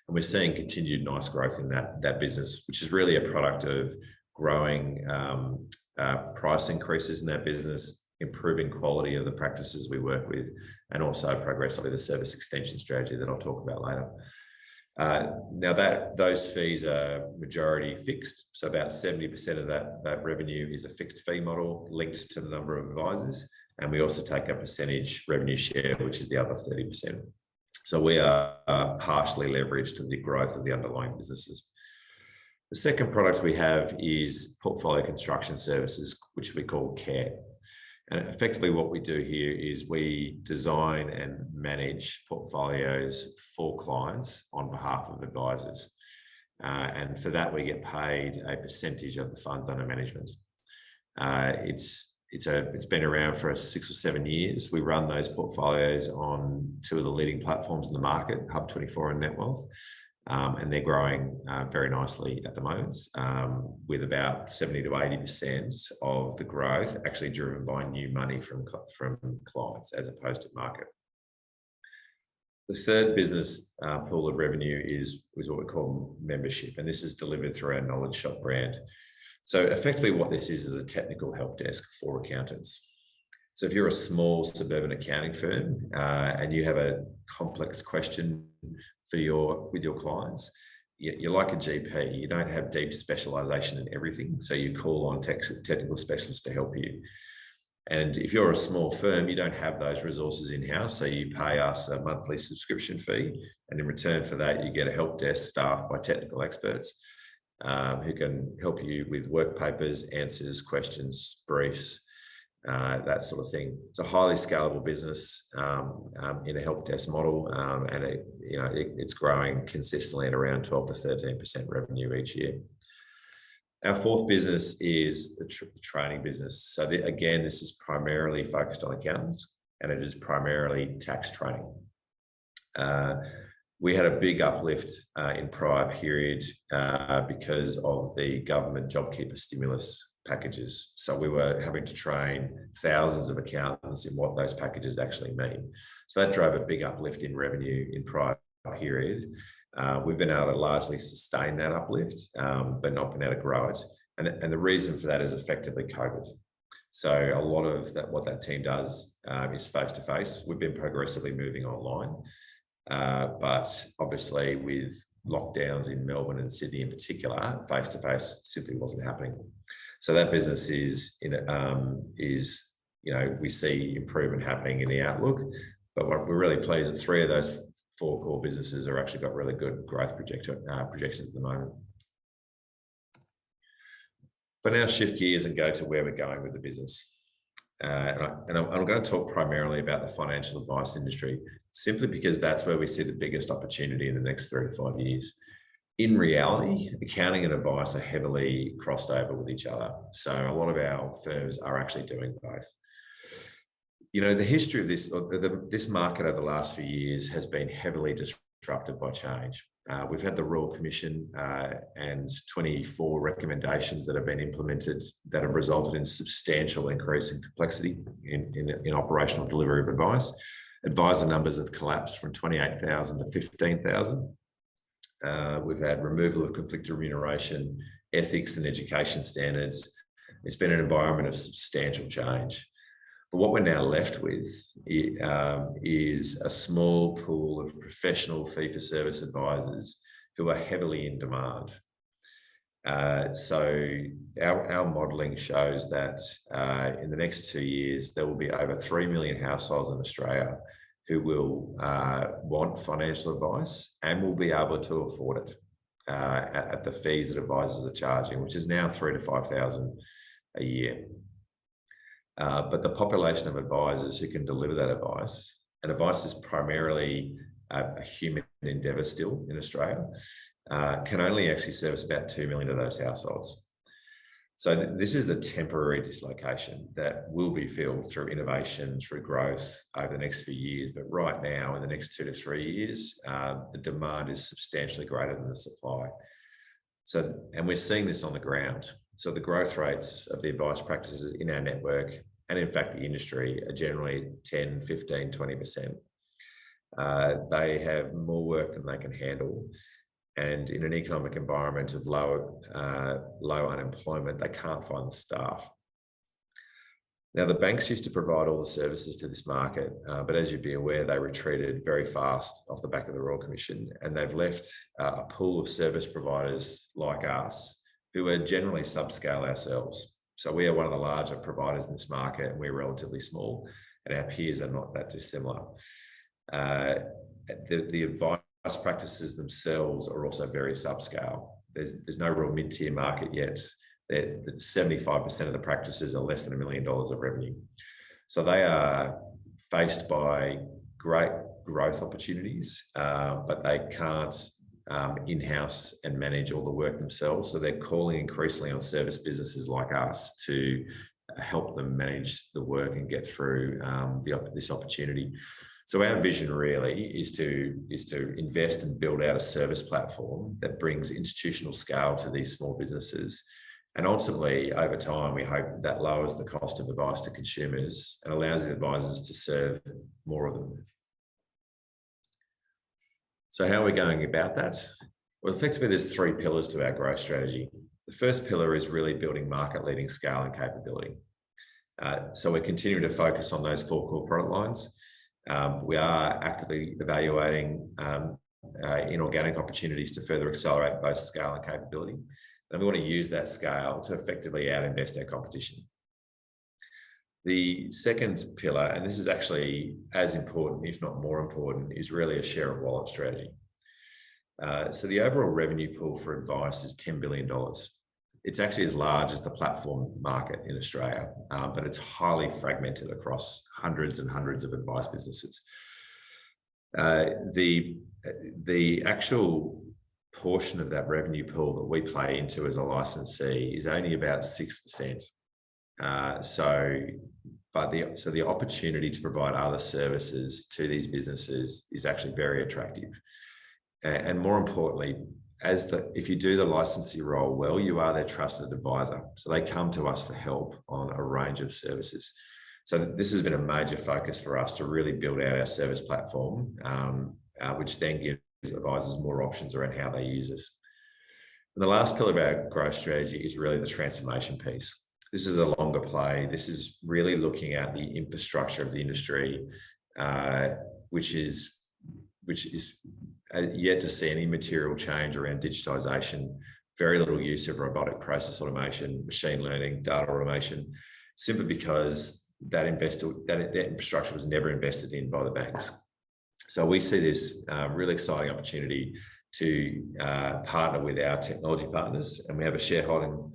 And we're seeing continued nice growth in that business, which is really a product of growing price increases in that business, improving quality of the practices we work with, and also progressively the service extension strategy that I'll talk about later. Now those fees are majority fixed, so about 70% of that revenue is a fixed fee model linked to the number of advisors, and we also take a percentage revenue share, which is the other 30%. So we are partially leveraged to the growth of the underlying businesses. The second product we have is portfolio construction services, which we call CARE. And effectively what we do here is we design and manage portfolios for clients on behalf of advisors. And for that, we get paid a percentage of the funds under management. It's been around for 6 or 7 years. We run those portfolios on 2 of the leading platforms in the market, Hub24 and Netwealth. And they're growing very nicely at the moment, with about 70 to 80% of the growth actually driven by new money from clients as opposed to market. The third business pool of revenue is what we call membership, and this is delivered through our Knowledge Shop brand. So effectively what this is a technical help desk for accountants. So if you're a small suburban accounting firm and you have a complex question with your clients, you're like a GP. You don't have deep specialization in everything. So you call on technical specialists to help you. And if you're a small firm, you don't have those resources in-house. So you pay us a monthly subscription fee. And in return for that, you get a help desk staffed by technical experts who can help you with work papers, answers, questions, briefs, that sort of thing. It's a highly scalable business in a help desk model, and it's growing consistently at around 12 to 13% revenue each year. Our fourth business is the training business. So again, this is primarily focused on accountants, and it is primarily tax training. We had a big uplift in prior period because of the government JobKeeper stimulus packages. So we were having to train thousands of accountants in what those packages actually mean. So that drove a big uplift in revenue in prior period. We've been able to largely sustain that uplift, but not been able to grow it. And the reason for that is effectively COVID. So a lot of what that team does is face-to-face. We've been progressively moving online. But obviously with lockdowns in Melbourne and Sydney in particular, face-to-face simply wasn't happening. So that business we see improvement happening in the outlook. But what we're really pleased that 3 of those 4 core businesses are actually got really good growth projections at the moment. But now shift gears and go to where we're going with the business. And I'm going to talk primarily about the financial advice industry, simply because that's where we see the biggest opportunity in the next 3 to 5 years. In reality, accounting and advice are heavily crossed over with each other. So a lot of our firms are actually doing both. The history of this market over the last few years has been heavily disrupted by change. We've had the Royal Commission and 24 recommendations that have been implemented that have resulted in substantial increase in complexity in operational delivery of advice. Advisor numbers have collapsed from 28,000 to 15,000. We've had removal of conflicted remuneration, ethics and education standards. It's been an environment of substantial change. But what we're now left with is a small pool of professional fee-for-service advisors who are heavily in demand. So our modelling shows that in the next 2 years, there will be over 3 million households in Australia who will want financial advice and will be able to afford it at the fees that advisors are charging, which is now $3,000 to $5,000 a year. But the population of advisors who can deliver that advice, and advice is primarily a human endeavour still in Australia, can only actually service about 2 million of those households. So this is a temporary dislocation that will be filled through innovation, through growth over the next few years. But right now, in the next 2 to 3 years, the demand is substantially greater than the supply. So, and we're seeing this on the ground. So the growth rates of the advice practices in our network, and in fact the industry, are generally 10, 15, 20%. They have more work than they can handle. And in an economic environment of low unemployment, they can't find the staff. Now, the banks used to provide all the services to this market, but as you'd be aware, they retreated very fast off the back of the Royal Commission, and they've left a pool of service providers like us who are generally subscale ourselves. So we are one of the larger providers in this market, and we're relatively small, and our peers are not that dissimilar. The advice practices themselves are also very subscale. There's no real mid-tier market yet. 75% of the practices are less than $1 million of revenue. So they are faced by great growth opportunities, but they can't in-house and manage all the work themselves. So they're calling increasingly on service businesses like us to help them manage the work and get through this opportunity. So our vision really is to invest and build out a service platform that brings institutional scale to these small businesses. And ultimately, over time, we hope that lowers the cost of advice to consumers and allows the advisors to serve more of them. So how are we going about that? Well, effectively, there's 3 pillars to our growth strategy. The first pillar is really building market-leading scale and capability. So we're continuing to focus on those 4 core product lines. We are actively evaluating inorganic opportunities to further accelerate both scale and capability. And we want to use that scale to effectively out-invest our competition. The second pillar, and this is actually as important, if not more important, is really a share of wallet strategy. So the overall revenue pool for advice is $10 billion. It's actually as large as the platform market in Australia, but it's highly fragmented across hundreds and hundreds of advice businesses. The actual portion of that revenue pool that we play into as a licensee is only about 6%. So the opportunity to provide other services to these businesses is actually very attractive. And more importantly, if you do the licensee role well, you are their trusted advisor. So they come to us for help on a range of services. So this has been a major focus for us to really build out our service platform, which then gives advisors more options around how they use us. And the last pillar of our growth strategy is really the transformation piece. This is a longer play. This is really looking at the infrastructure of the industry, which is yet to see any material change around digitization, very little use of robotic process automation, machine learning, data automation, simply because that infrastructure was never invested in by the banks. So we see this really exciting opportunity to partner with our technology partners, and we have a shareholding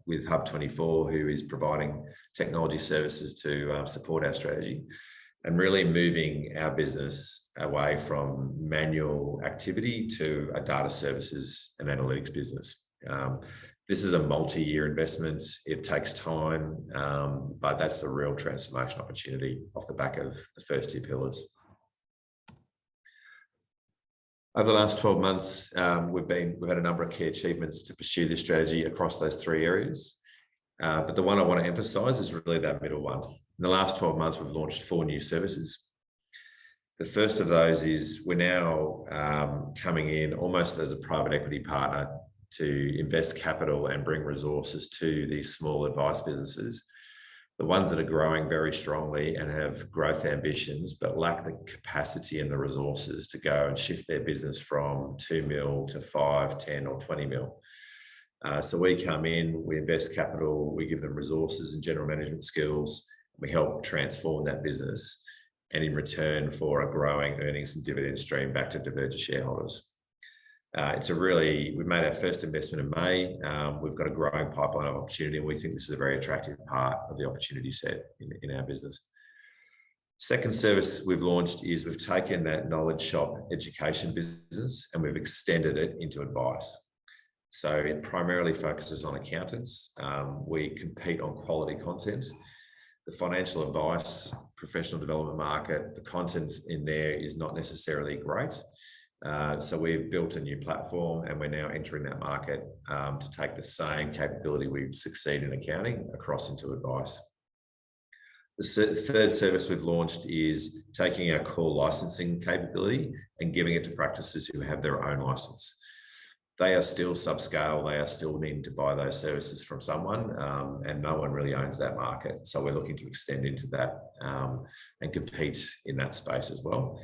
with Hub24, who is providing technology services to support our strategy, and really moving our business away from manual activity to a data services and analytics business. This is a multi-year investment. It takes time, but that's the real transformation opportunity off the back of the first 2 pillars. Over the last 12 months, we've had a number of key achievements to pursue this strategy across those 3 areas. But the one I want to emphasize is really that middle one. In the last 12 months, we've launched 4 new services. The first of those is we're now coming in almost as a private equity partner to invest capital and bring resources to these small advice businesses, The ones that are growing very strongly and have growth ambitions, but lack the capacity and the resources to go and shift their business from 2 mil to 5, 10 or 20 mil. So we come in, we invest capital, we give them resources and general management skills, we help transform that business, and in return for a growing earnings and dividend stream back to Diverger shareholders. We've made our first investment in May. We've got a growing pipeline of opportunity, and we think this is a very attractive part of the opportunity set in our business. Second service we've launched is we've taken that knowledge shop education business and we've extended it into advice. So it primarily focuses on accountants. We compete on quality content. The financial advice, professional development market, the content in there is not necessarily great. So we've built a new platform and we're now entering that market to take the same capability we've succeeded in accounting across into advice. The third service we've launched is taking our core licensing capability and giving it to practices who have their own license. They are still subscale, they are still needing to buy those services from someone, and no one really owns that market. So we're looking to extend into that and compete in that space as well.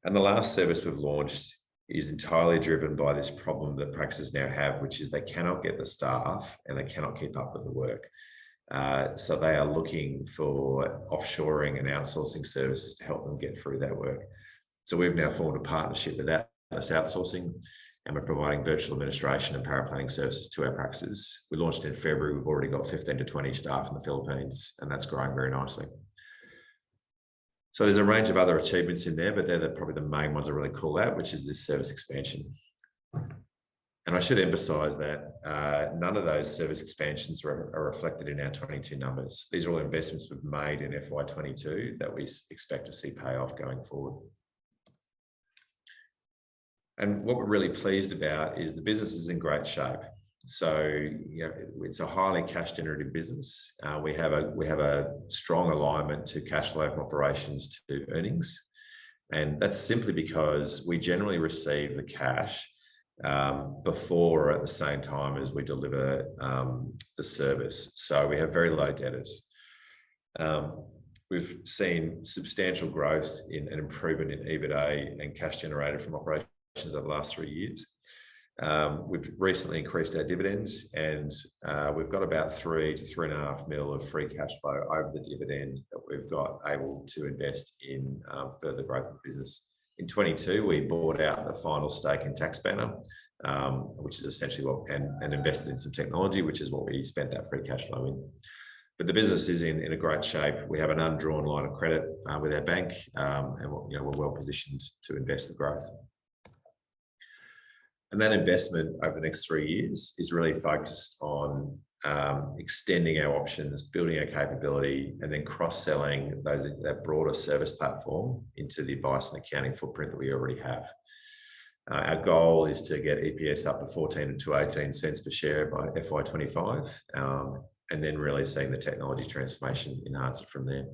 And the last service we've launched is entirely driven by this problem that practices now have, which is they cannot get the staff and they cannot keep up with the work. So they are looking for offshoring and outsourcing services to help them get through that work. So we've now formed a partnership with Atlas Outsourcing, and we're providing virtual administration and paraplanning services to our practices. We launched in February. We've already got 15 to 20 staff in the Philippines, and that's growing very nicely. So there's a range of other achievements in there, but they're probably the main ones I really call out, which is this service expansion. And I should emphasize that none of those service expansions are reflected in our 22 numbers. These are all investments we've made in FY22 that we expect to see pay off going forward. And what we're really pleased about is the business is in great shape. So it's a highly cash generative business. We have a strong alignment to cash flow from operations to earnings. And that's simply because we generally receive the cash before or at the same time as we deliver the service. So we have very low debtors. We've seen substantial growth in an improvement in EBITDA and cash generated from operations over the last 3 years. We've recently increased our dividends, and we've got about 3 to 3.5 mil of free cash flow over the dividend that we've got able to invest in further growth of the business. In 22, we bought out the final stake in TaxBanner, which is essentially and invested in some technology, which is what we spent that free cash flow in. But the business is in a great shape. We have an undrawn line of credit with our bank, and we're well positioned to invest in growth. And that investment over the next 3 years is really focused on extending our options, building our capability, and then cross-selling that broader service platform into the advice and accounting footprint that we already have. Our goal is to get EPS up to 14 to 18 cents per share by FY25, and then really seeing the technology transformation enhance it from there.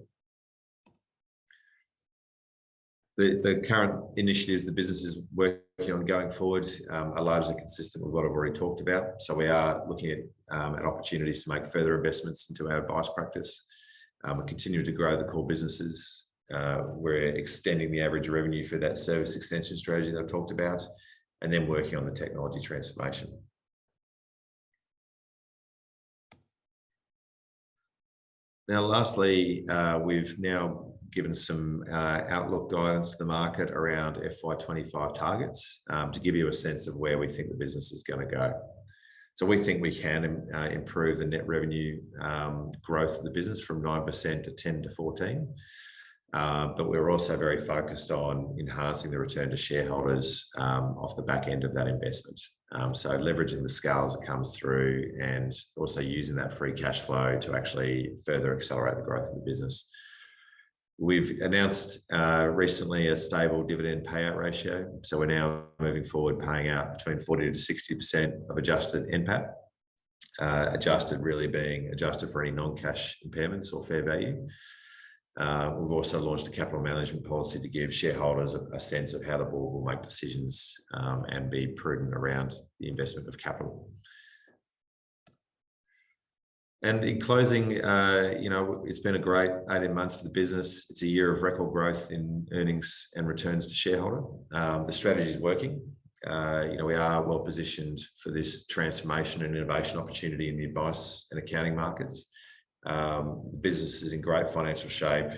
The current initiatives the business is working on going forward are largely consistent with what I've already talked about. So we are looking at opportunities to make further investments into our advice practice. We continue to grow the core businesses. We're extending the average revenue for that service extension strategy that I talked about, and then working on the technology transformation. Now, lastly, we've now given some outlook guidance to the market around FY25 targets to give you a sense of where we think the business is going to go. So we think we can improve the net revenue growth of the business from 9% to 10 to 14. But we're also very focused on enhancing the return to shareholders off the back end of that investment. So leveraging the scale as it comes through and also using that free cash flow to actually further accelerate the growth of the business. We've announced recently a stable dividend payout ratio. So we're now moving forward paying out between 40 to 60% of adjusted NPAT. Adjusted really being adjusted for any non-cash impairments or fair value. We've also launched a capital management policy to give shareholders a sense of how the board will make decisions and be prudent around the investment of capital. And in closing, it's been a great 18 months for the business. It's a year of record growth in earnings and returns to shareholder. The strategy is working. We are well positioned for this transformation and innovation opportunity in the advice and accounting markets. The business is in great financial shape.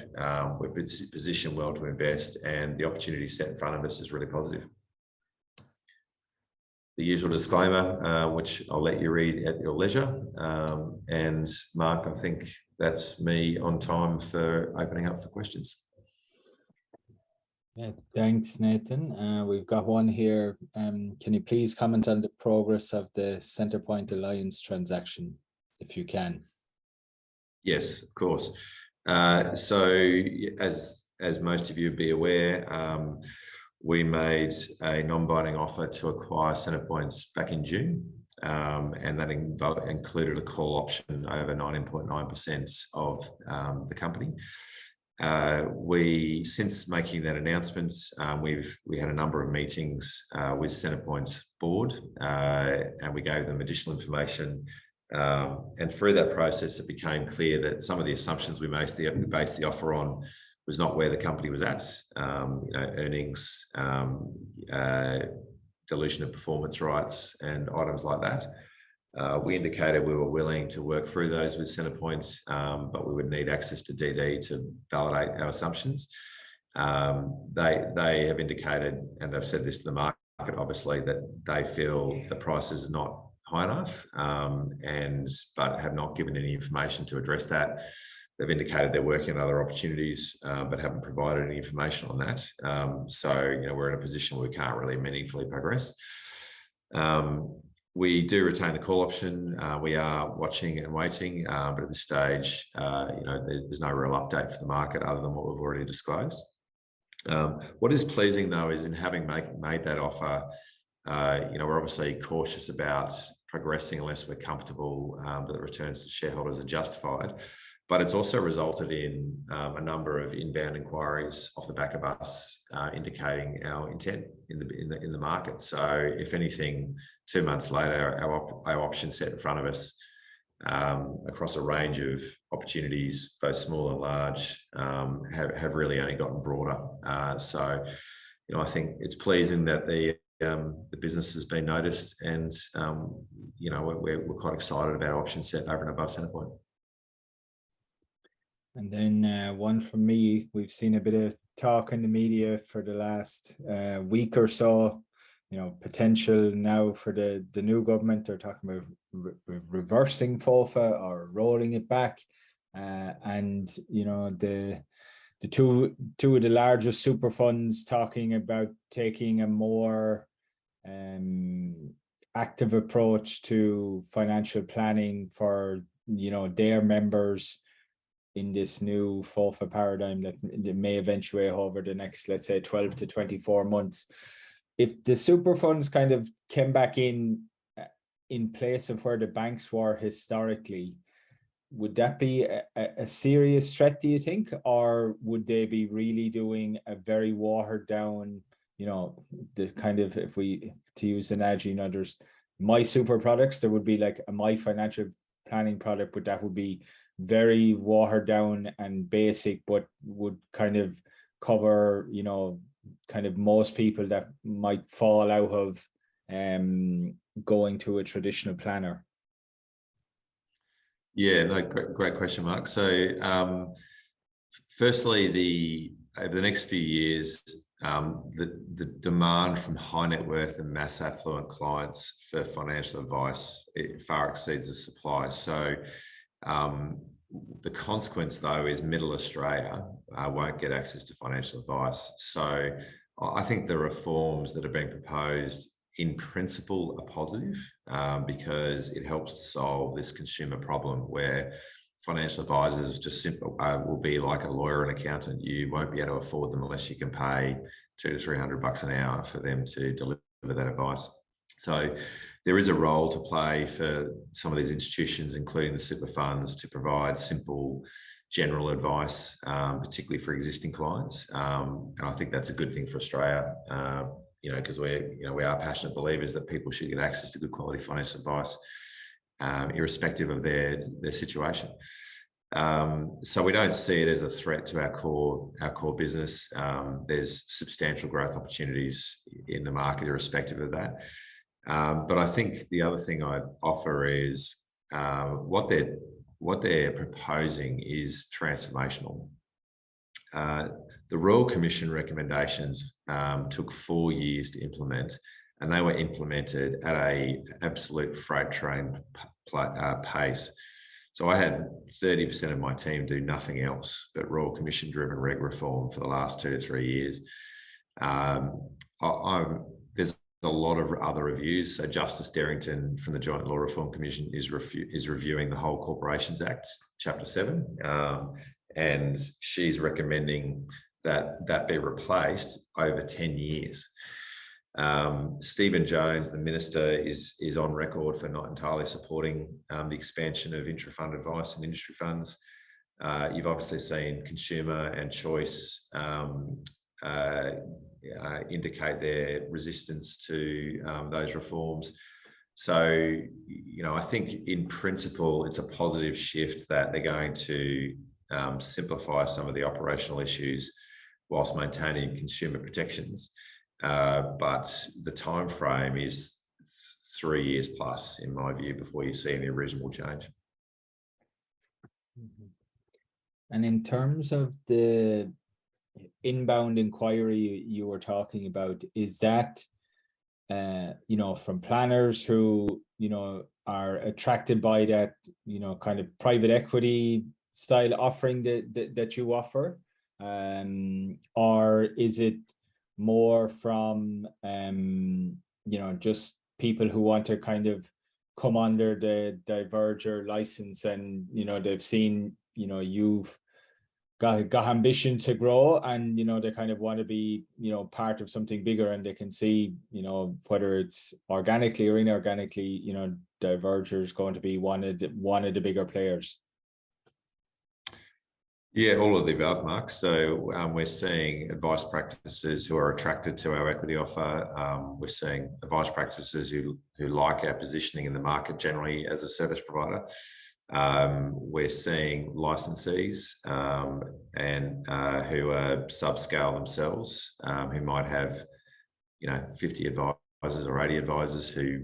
We're positioned well to invest, and the opportunity set in front of us is really positive. The usual disclaimer, which I'll let you read at your leisure. And Mark, I think that's me on time for opening up for questions. Yeah, thanks, Nathan. We've got one here. Can you please comment on the progress of the Centrepoint Alliance transaction, if you can? Yes, of course. So as most of you would be aware, we made a non-binding offer to acquire Centrepoint back in June, and that included a call option over 19.9% of the company. Since making that announcement, we had a number of meetings with Centrepoint's board, and we gave them additional information. And through that process, it became clear that some of the assumptions we based the offer on was not where the company was at. Earnings, dilution of performance rights, and items like that. We indicated we were willing to work through those with Centrepoint, but we would need access to DD to validate our assumptions. They have indicated, and they've said this to the market, obviously, that they feel the price is not high enough, but have not given any information to address that. They've indicated they're working on other opportunities, but haven't provided any information on that. So, we're in a position where we can't really meaningfully progress. We do retain the call option. We are watching and waiting, but at this stage, there's no real update for the market other than what we've already disclosed. What is pleasing, though, is in having made that offer, we're obviously cautious about progressing unless we're comfortable that the returns to shareholders are justified. But it's also resulted in a number of inbound inquiries off the back of us indicating our intent in the market. So, if anything, 2 months later, our option set in front of us across a range of opportunities, both small and large, have really only gotten broader. So, I think it's pleasing that the business has been noticed, and we're quite excited about option set over and above Centrepoint. And then one from me. We've seen a bit of talk in the media for the last week or so. Potential now for the new government. They're talking about reversing FOFA or rolling it back, and the two of the largest super funds talking about taking a more active approach to financial planning for their members in this new FOFA paradigm that may eventuate over the next, let's say, 12 to 24 months. If the super funds kind of came back in place of where the banks were historically, would that be a serious threat, do you think? Or would they be really doing a very watered down, the kind of, to use an analogy, there's my super products, there would be like a my financial planning product, but that would be very watered down and basic, but would kind of cover, kind of most people that might fall out of going to a traditional planner. Yeah, no, great question, Mark. So, firstly, over the next few years, the demand from high net worth and mass affluent clients for financial advice, it far exceeds the supply. So, the consequence, though, is Middle Australia won't get access to financial advice. So, I think the reforms that are being proposed in principle are positive, because it helps to solve this consumer problem where financial advisors just will be like a lawyer and accountant. You won't be able to afford them unless you can pay $200 to $300 an hour for them to deliver that advice. So there is a role to play for some of these institutions, including the super funds, to provide simple general advice, particularly for existing clients. And I think that's a good thing for Australia, because we are passionate believers that people should get access to good quality financial advice. irrespective of their situation. So we don't see it as a threat to our core business. There's substantial growth opportunities in the market irrespective of that. But I think the other thing I'd offer is what they're proposing is transformational. The Royal Commission recommendations took 4 years to implement, and they were implemented at an absolute freight train pace. So I had 30% of my team do nothing else but Royal Commission driven reg reform for the last 2 to 3 years. There's a lot of other reviews. So Justice Derrington from the Joint Law Reform Commission is reviewing the whole Corporations Act, Chapter 7, and she's recommending that be replaced over 10 years. Stephen Jones, the Minister, is on record for not entirely supporting the expansion of intra-fund advice and industry funds. You've obviously seen Consumer and Choice indicate their resistance to those reforms. So, I think in principle, it's a positive shift that they're going to simplify some of the operational issues whilst maintaining consumer protections. But the time frame is 3 years plus, in my view, before you see any reasonable change. And in terms of the inbound inquiry you were talking about, is that from planners who are attracted by that kind of private equity style offering that you offer, or is it more from just people who want to kind of come under the Diverger license, and they've seen you've got ambition to grow, and they kind of want to be part of something bigger, and they can see whether it's organically or inorganically Diverger is going to be one of the bigger players? Yeah, all of the above, Mark. So we're seeing advice practices who are attracted to our equity offer. We're seeing advice practices who like our positioning in the market generally as a service provider. We're seeing licensees and who are subscale themselves, who might have 50 advisors or 80 advisors who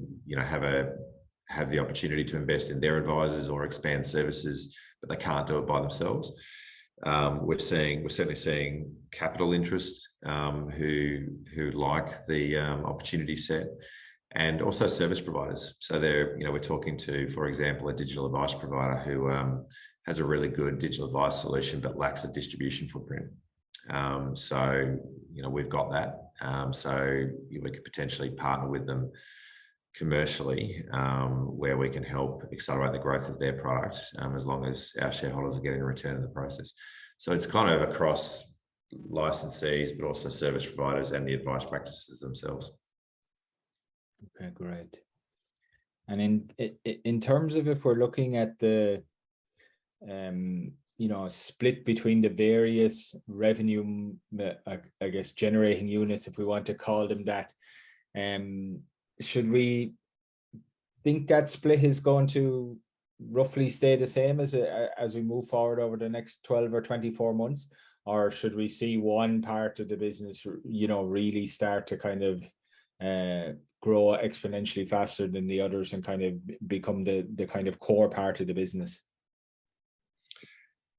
have the opportunity to invest in their advisors or expand services, but they can't do it by themselves. We're certainly seeing capital interest who like the opportunity set, and also service providers. So we're talking to, for example, a digital advice provider who has a really good digital advice solution but lacks a distribution footprint. So we've got that. So we could potentially partner with them commercially, where we can help accelerate the growth of their product, as long as our shareholders are getting a return in the process. So it's kind of across licensees, but also service providers and the advice practices themselves. Okay, great. And in terms of, if we're looking at the split between the various revenue, I guess, generating units, if we want to call them that, should we think that split is going to roughly stay the same as we move forward over the next 12 or 24 months? Or should we see one part of the business, really start to kind of grow exponentially faster than the others and kind of become the kind of core part of the business?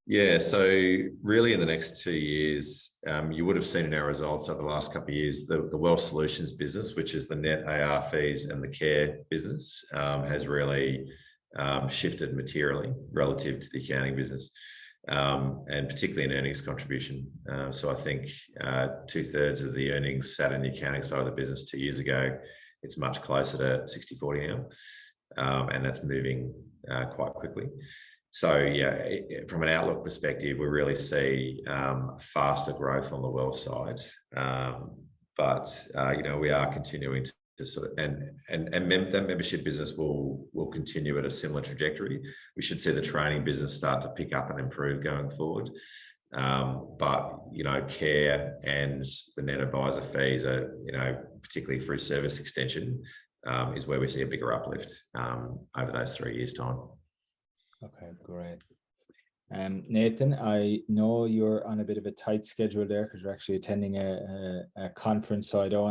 Yeah, so really in the next 2 years, you would have seen in our results over the last couple of years, the Wealth Solutions business, which is the net AR fees and the care business, has really shifted materially relative to the accounting business, and particularly in earnings contribution. So I think 2/3 of the earnings sat in the accounting side of the business 2 years ago. It's much closer to 60-40 now, and that's moving quite quickly. So yeah, from an outlook perspective, we really see faster growth on the wealth side, but we are continuing to sort of, and that membership business will continue at a similar trajectory. We should see the training business start to pick up and improve going forward. But care and the net advisor fees are, particularly through service extension, is where we see a bigger uplift over those 3 years' time. Okay, great. Nathan, I know you're on a bit of a tight schedule there because you're actually attending a conference, so I don't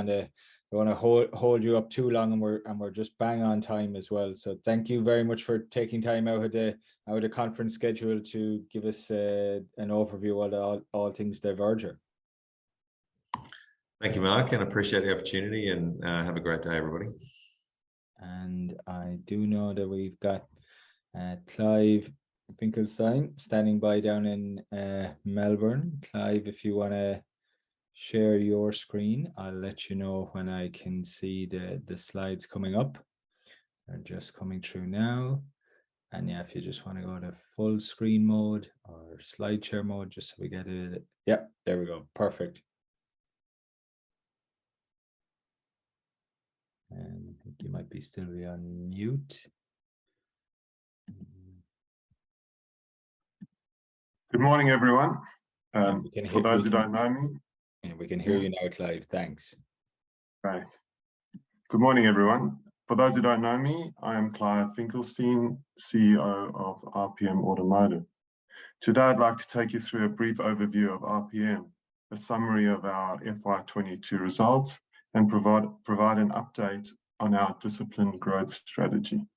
want to hold you up too long, and we're just bang on time as well. So thank you very much for taking time out of the conference schedule to give us an overview of all things Diverger. Thank you, Mark, and appreciate the opportunity, and have a great day, everybody. And I do know that we've got Clive Finkelstein standing by down in Melbourne. Clive, if you want to share your screen, I'll let you know when I can see the slides coming up. They're just coming through now. And yeah, if you just want to go to full screen mode or slide share mode, just so we get it. Yep, there we go. Perfect. And I think you might be still be on mute. Good morning, everyone. For those who don't know me. And we can hear you now, Clive. Thanks. Right. Good morning, everyone. For those who don't know me, I am Clive Finkelstein, CEO of RPM Automotive. Today, I'd like to take you through a brief overview of RPM, a summary of our FY22 results, and provide an update on our disciplined growth strategy.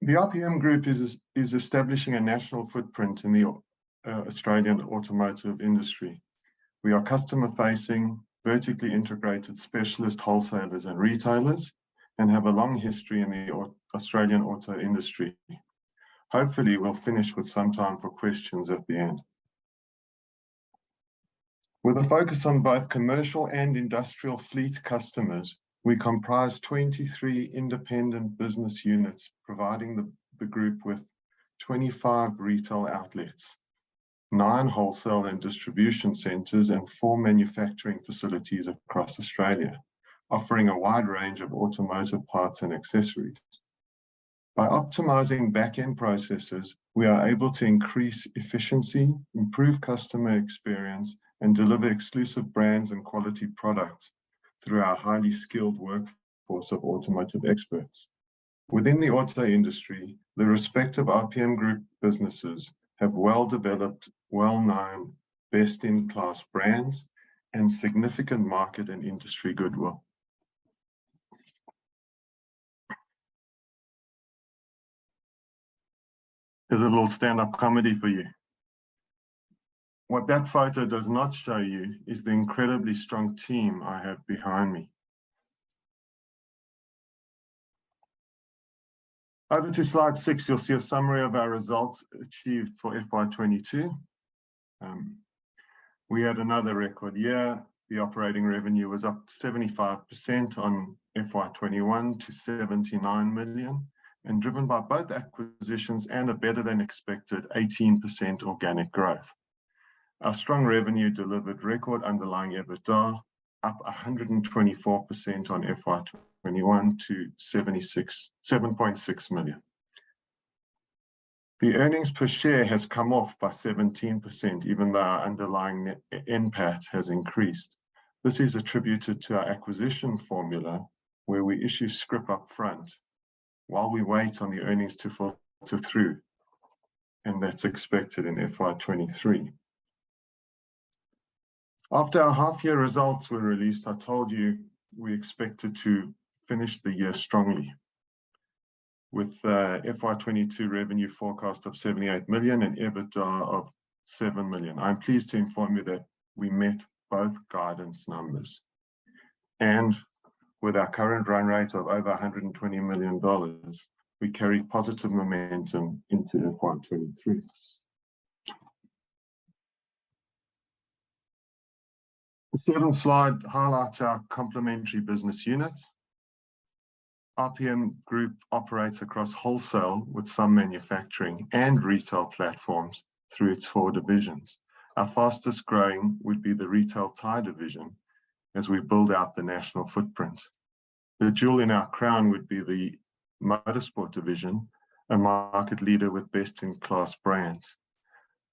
The RPM Group is establishing a national footprint in the Australian automotive industry. We are customer-facing, vertically integrated specialist wholesalers and retailers, and have a long history in the Australian auto industry. Hopefully, we'll finish with some time for questions at the end. With a focus on both commercial and industrial fleet customers, we comprise 23 independent business units, providing the group with 25 retail outlets, 9 wholesale and distribution centres, and 4 manufacturing facilities across Australia, offering a wide range of automotive parts and accessories. By optimizing back-end processes, we are able to increase efficiency, improve customer experience, and deliver exclusive brands and quality products through our highly skilled workforce of automotive experts. Within the auto industry, the respective RPM Group businesses have well-developed, well-known, best-in-class brands and significant market and industry goodwill. There's a little stand-up comedy for you. What that photo does not show you is the incredibly strong team I have behind me. Over to slide 6, you'll see a summary of our results achieved for FY22. We had another record year. The operating revenue was up 75% on FY21 to 79 million, and driven by both acquisitions and a better than expected 18% organic growth. Our strong revenue delivered record underlying EBITDA, up 124% on FY21 to 7.6 million. The earnings per share has come off by 17%, even though our underlying net NPAT has increased. This is attributed to our acquisition formula, where we issue scrip up front while we wait on the earnings to filter through, and that's expected in FY23. After our half-year results were released, I told you we expected to finish the year strongly, with FY22 revenue forecast of 78 million and EBITDA of 7 million. I'm pleased to inform you that we met both guidance numbers. And with our current run rate of over $120 million, we carry positive momentum into FY23. The 7th slide highlights our complementary business units. RPM Group operates across wholesale with some manufacturing and retail platforms through its 4 divisions. Our fastest growing would be the retail tyre division as we build out the national footprint. The jewel in our crown would be the motorsport division, a market leader with best-in-class brands.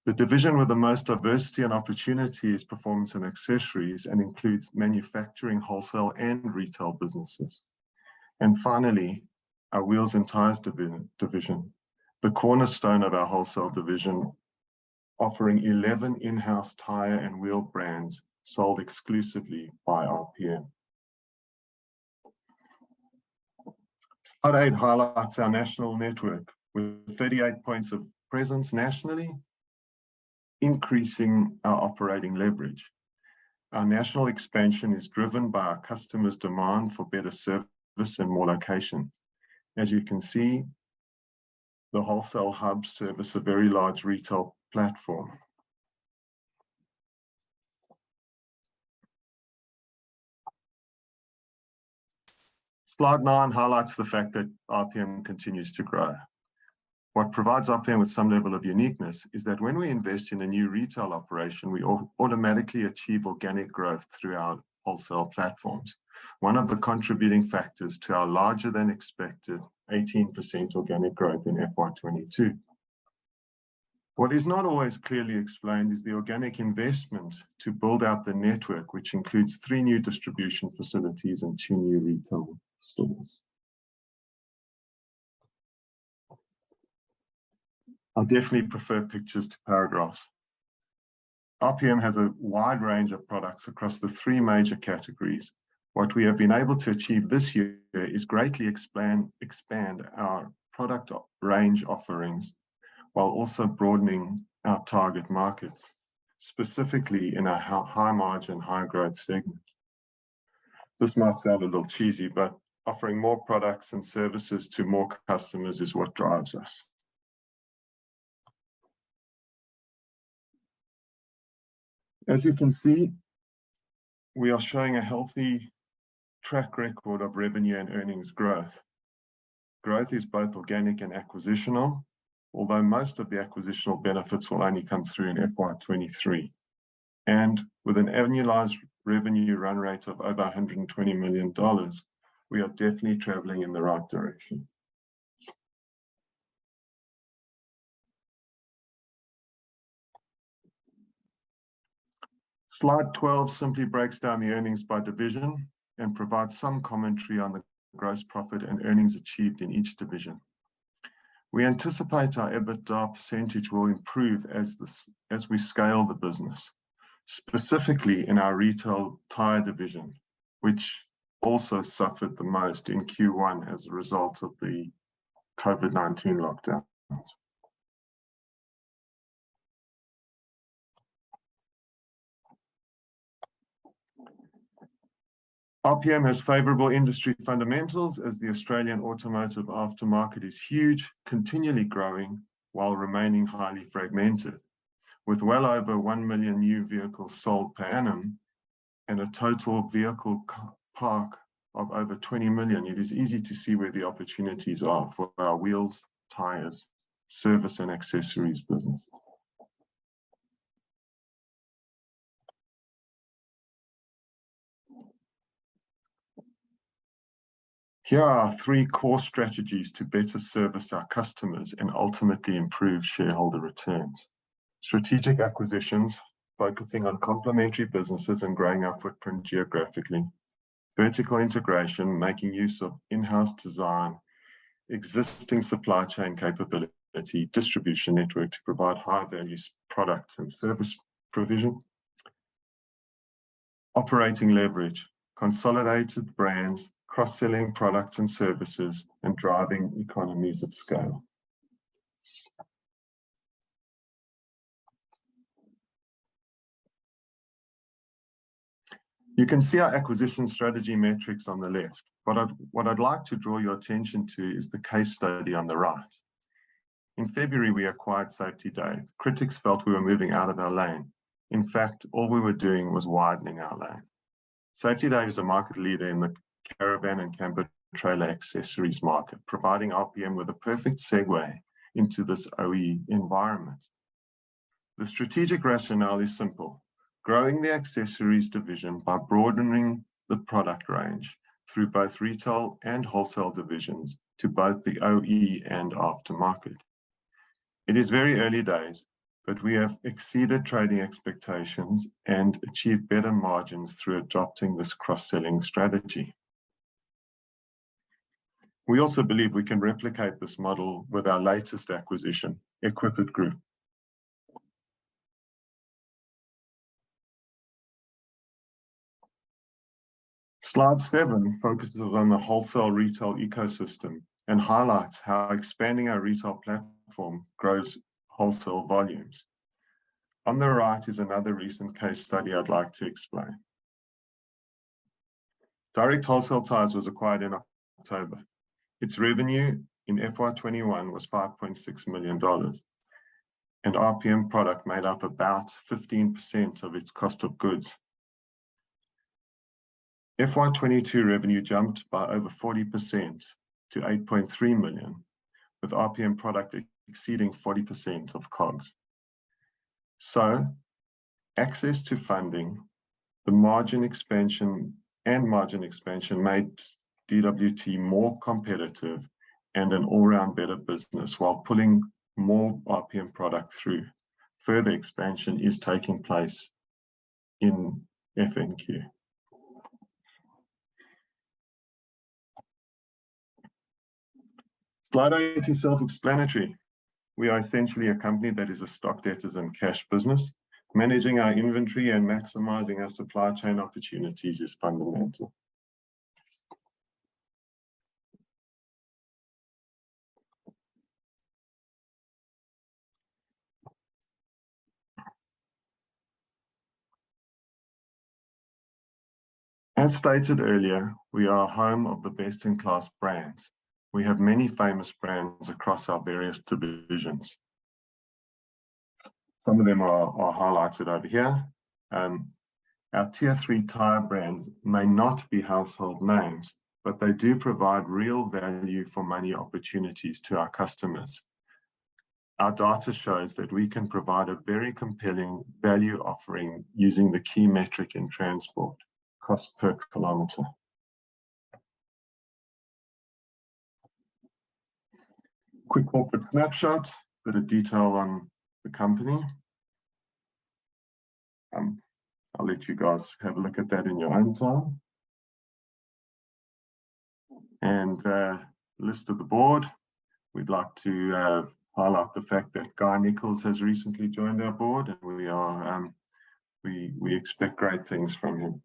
The division with the most diversity and opportunity is performance and accessories and includes manufacturing, wholesale, and retail businesses. And finally, our wheels and tires division, the cornerstone of our wholesale division, offering 11 in-house tire and wheel brands sold exclusively by RPM. Slide 8 highlights our national network with 38 points of presence nationally, increasing our operating leverage. Our national expansion is driven by our customers' demand for better service and more locations. As you can see, the wholesale hubs service a very large retail platform. Slide 9 highlights the fact that RPM continues to grow. What provides RPM with some level of uniqueness is that when we invest in a new retail operation, we automatically achieve organic growth through our wholesale platforms. One of the contributing factors to our larger than expected 18% organic growth in FY22. What is not always clearly explained is the organic investment to build out the network, which includes 3 new distribution facilities and 2 new retail stores. I definitely prefer pictures to paragraphs. RPM has a wide range of products across the 3 major categories. What we have been able to achieve this year is greatly expand our product range offerings, while also broadening our target markets, specifically in our high margin, high growth segment. This might sound a little cheesy, but offering more products and services to more customers is what drives us. As you can see, we are showing a healthy track record of revenue and earnings growth. Growth is both organic and acquisitional, although most of the acquisitional benefits will only come through in FY23. And with an annualized revenue run rate of over $120 million, we are definitely traveling in the right direction. Slide 12 simply breaks down the earnings by division and provides some commentary on the gross profit and earnings achieved in each division. We anticipate our EBITDA percentage will improve as we scale the business, specifically in our retail tire division, which also suffered the most in Q1 as a result of the COVID-19 lockdowns. RPM has favorable industry fundamentals as the Australian automotive aftermarket is huge, continually growing while remaining highly fragmented. With well over 1 million new vehicles sold per annum and a total vehicle park of over 20 million, it is easy to see where the opportunities are for our wheels, tires, service and accessories business. Here are 3 core strategies to better service our customers and ultimately improve shareholder returns. Strategic acquisitions, focusing on complementary businesses and growing our footprint geographically. Vertical integration, making use of in-house design, existing supply chain capability, distribution network to provide high-value product and service provision. Operating leverage, consolidated brands, cross-selling products and services, and driving economies of scale. You can see our acquisition strategy metrics on the left. What I'd like to draw your attention to is the case study on the right. In February, we acquired Safety Dave. Critics felt we were moving out of our lane. In fact, all we were doing was widening our lane. Safety Dave is a market leader in the caravan and camper trailer accessories market, providing RPM with a perfect segue into this OE environment. The strategic rationale is simple: growing the accessories division by broadening the product range, through both retail and wholesale divisions to both the OE and aftermarket. It is very early days, but we have exceeded trading expectations and achieved better margins through adopting this cross-selling strategy. We also believe we can replicate this model with our latest acquisition, Equipit Group. Slide 7 focuses on the wholesale retail ecosystem and highlights how expanding our retail platform grows wholesale volumes. On the right is another recent case study I'd like to explain. Direct Wholesale Tyres was acquired in October. Its revenue in FY21 was $5.6 million, and RPM product made up about 15% of its cost of goods. FY22 revenue jumped by over 40% to 8.3 million, with RPM product exceeding 40% of COGS. So, access to funding, the margin expansion made DWT more competitive and an all-round better business while pulling more RPM product through. Further expansion is taking place in FNQ. Slide 8 is self-explanatory. We are essentially a company that is a stock, debtors and cash business. Managing our inventory and maximizing our supply chain opportunities is fundamental. As stated earlier, we are a home of the best-in-class brands. We have many famous brands across our various divisions. Some of them are highlighted over here. Our Tier 3 tyre brands may not be household names, but they do provide real value for money opportunities to our customers. Our data shows that we can provide a very compelling value offering using the key metric in transport, cost per kilometre. Quick corporate snapshot, bit of detail on the company. I'll let you guys have a look at that in your own time. And list of the board. We'd like to highlight the fact that Guy Nichols has recently joined our board, and we expect great things from him.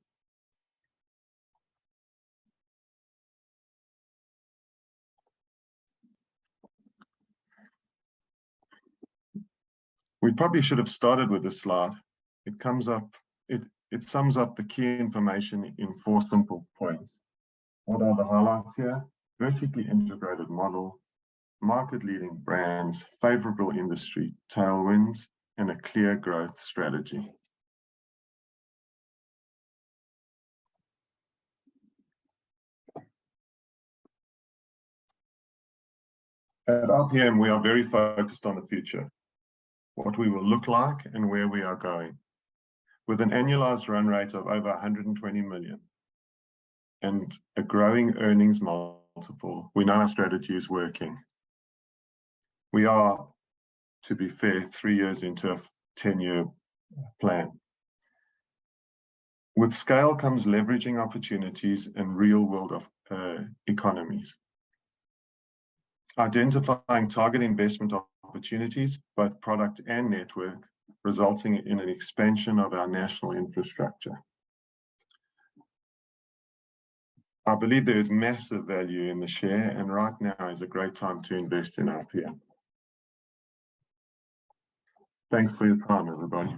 We probably should have started with this slide. It sums up the key information in 4 simple points. What are the highlights here? Vertically integrated model, market-leading brands, favorable industry tailwinds, and a clear growth strategy. At RPM, we are very focused on the future, what we will look like and where we are going. With an annualized run rate of over 120 million and a growing earnings multiple, we know our strategy is working. We are, to be fair, 3 years into a 10-year plan. With scale comes leveraging opportunities and real-world economies. Identifying target investment opportunities, both product and network, resulting in an expansion of our national infrastructure. I believe there is massive value in the share, and right now is a great time to invest in RPM. Thanks for your time, everybody.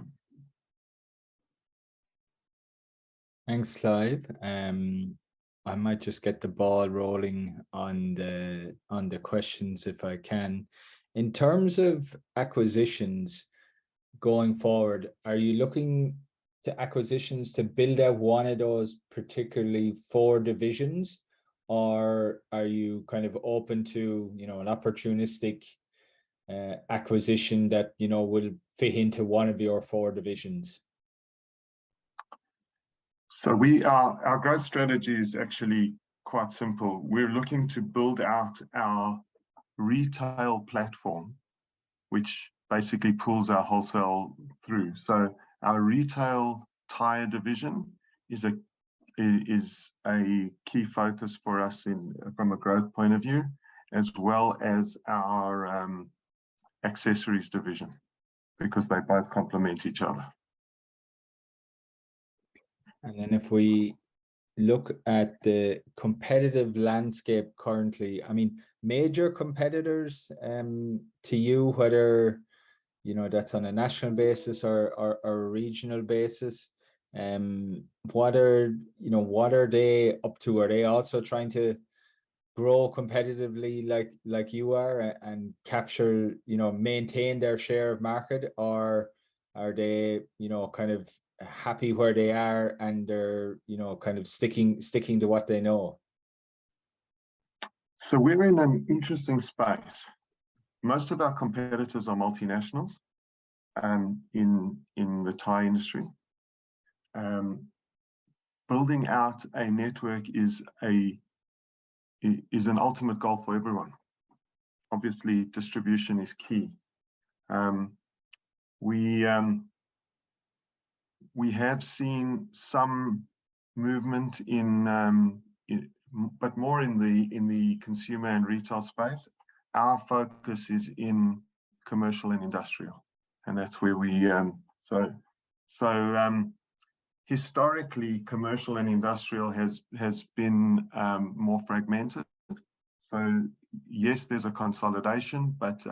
Thanks, Clive. I might just get the ball rolling on the questions if I can. In terms of acquisitions going forward, are you looking to acquisitions to build out one of those particularly 4 divisions, or are you kind of open to, you know, an opportunistic acquisition that, you know, will fit into one of your 4 divisions? So our growth strategy is actually quite simple. We're looking to build out our retail platform, which basically pulls our wholesale through. So our retail tire division is a key focus for us from a growth point of view, as well as our accessories division, because they both complement each other. And then if we look at the competitive landscape currently, I mean, major competitors to you, whether that's on a national basis or a regional basis, what are they up to? Are they also trying to grow competitively like you are and capture, maintain their share of market, or are they kind of happy where they are and they're kind of sticking to what they know? So we're in an interesting space. Most of our competitors are multinationals in the tire industry. Building out a network is an ultimate goal for everyone. Obviously, distribution is key. We have seen some movement but more in the consumer and retail space. Our focus is in commercial and industrial, and that's where we historically, commercial and industrial has been more fragmented. So yes, there's a consolidation, but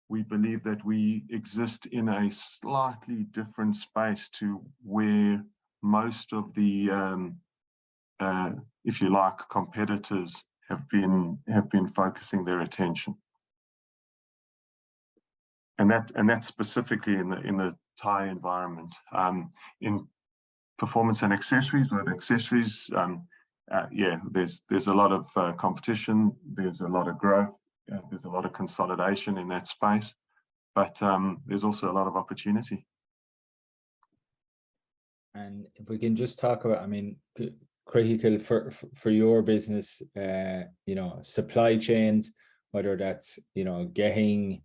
we believe that we exist in a slightly different space to where most of the, if you like, competitors have been focusing their attention. And that's specifically in the tire environment. In performance and accessories, there's a lot of competition, there's a lot of growth, there's a lot of consolidation in that space, but there's also a lot of opportunity. And if we can just talk about, I mean, critical for your business, supply chains, whether that's getting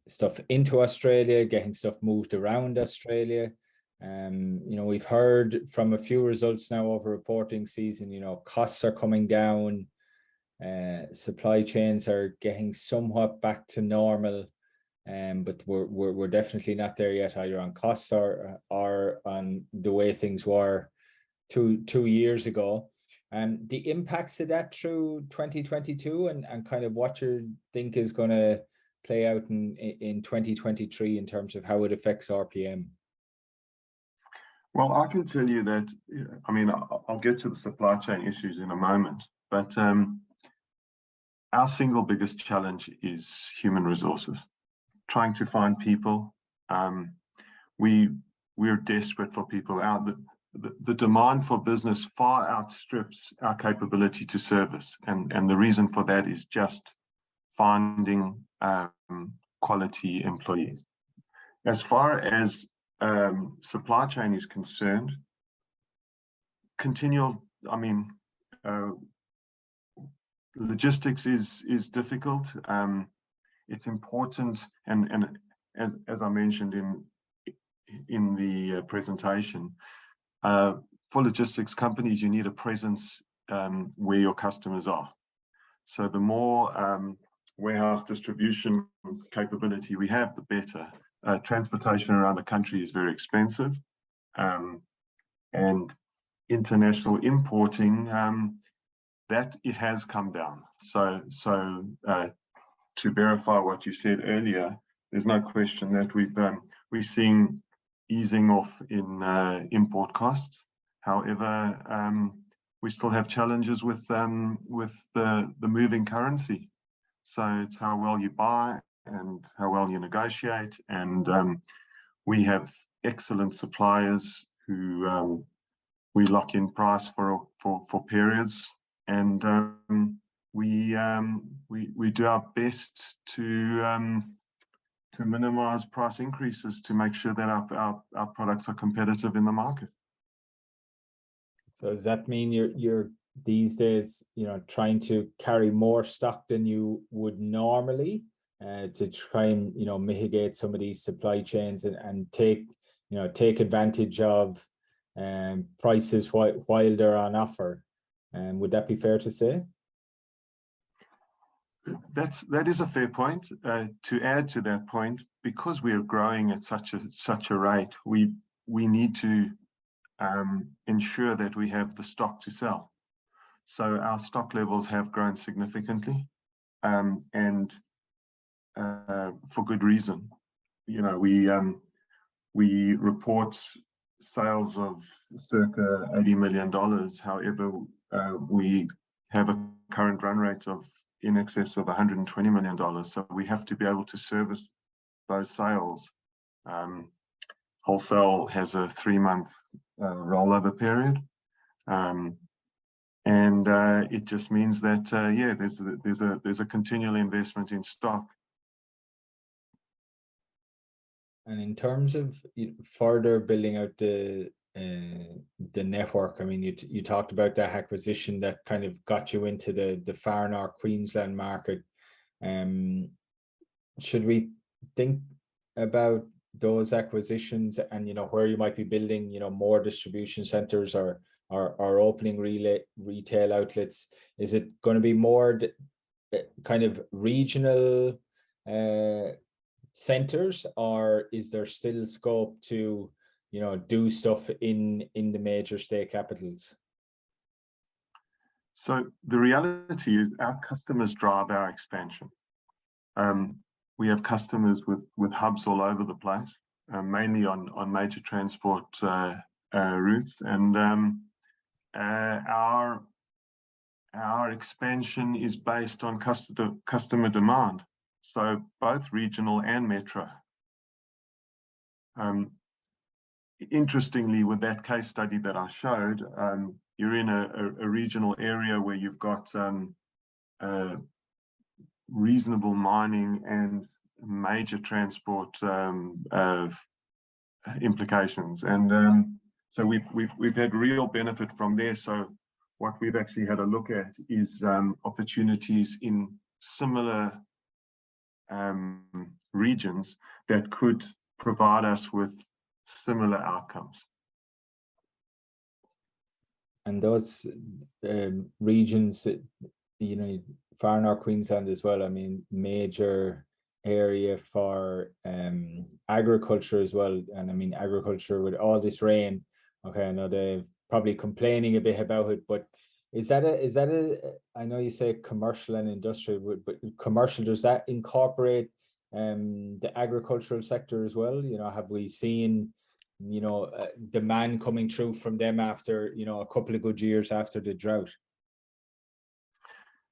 stuff into Australia, getting stuff moved around Australia. We've heard from a few results now over reporting season, costs are coming down, supply chains are getting somewhat back to normal, but we're definitely not there yet, either on costs or on the way things were two years ago. The impacts of that through 2022 and kind of what you think is going to play out in 2023 in terms of how it affects RPM. Well, I can tell you that, I mean, I'll get to the supply chain issues in a moment, but our single biggest challenge is human resources. Trying to find people. We're desperate for people. The demand for business far outstrips our capability to service, and the reason for that is just finding quality employees. As far as supply chain is concerned, logistics is difficult. It's important, and as I mentioned in the presentation, for logistics companies, you need a presence where your customers are. So the more warehouse distribution capability we have, the better. Transportation around the country is very expensive, and international importing, that it has come down. So to verify what you said earlier, there's no question that we're seeing easing off in import costs. However, we still have challenges with the moving currency. So it's how well you buy and how well you negotiate, and we have excellent suppliers who we lock in price for periods, and we do our best to minimize price increases to make sure that our products are competitive in the market. So does that mean you're these days, trying to carry more stock than you would normally to try and, mitigate some of these supply chains and take advantage of prices while they're on offer. Would that be fair to say? That is a fair point. To add to that point, because we are growing at such a rate, we need to ensure that we have the stock to sell. So our stock levels have grown significantly, and for good reason. We report sales of circa $80 million. However, we have a current run rate of in excess of $120 million. So we have to be able to service those sales. Wholesale has a 3-month rollover period. And it just means that, there's a continual investment in stock. And in terms of further building out the network, I mean, you talked about that acquisition that kind of got you into the far north Queensland market. Should we think about those acquisitions and where you might be building more distribution centers or opening retail outlets? Is it going to be more kind of regional centers, or is there still scope to do stuff in the major state capitals? So the reality is our customers drive our expansion. We have customers with hubs all over the place, mainly on major transport routes, and our expansion is based on customer demand. So both regional and metro. Interestingly, with that case study that I showed, you're in a regional area where you've got reasonable mining and major transport implications, and so we've had real benefit from there. So what we've actually had a look at is opportunities in similar regions that could provide us with similar outcomes. And those regions, far north Queensland as well, I mean, major area for agriculture as well. And I mean, agriculture with all this rain, okay, I know they're probably complaining a bit about it, but is that a I know you say commercial and industrial, but commercial, does that incorporate the agricultural sector as well? Have we seen demand coming through from them after a couple of good years after the drought?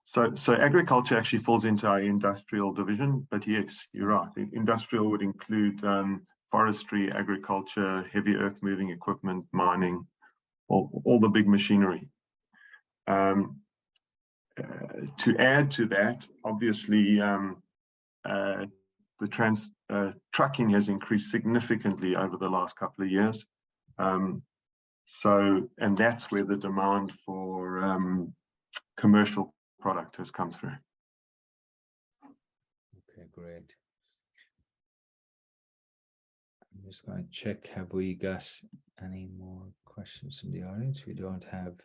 So agriculture actually falls into our industrial division, but yes, you're right. Industrial would include forestry, agriculture, heavy earth moving equipment, mining, all the big machinery. To add to that, obviously, trucking has increased significantly over the last couple of years. And that's where the demand for commercial product has come through. Okay, great. I'm just going to check, have we got any more questions from the audience? We don't have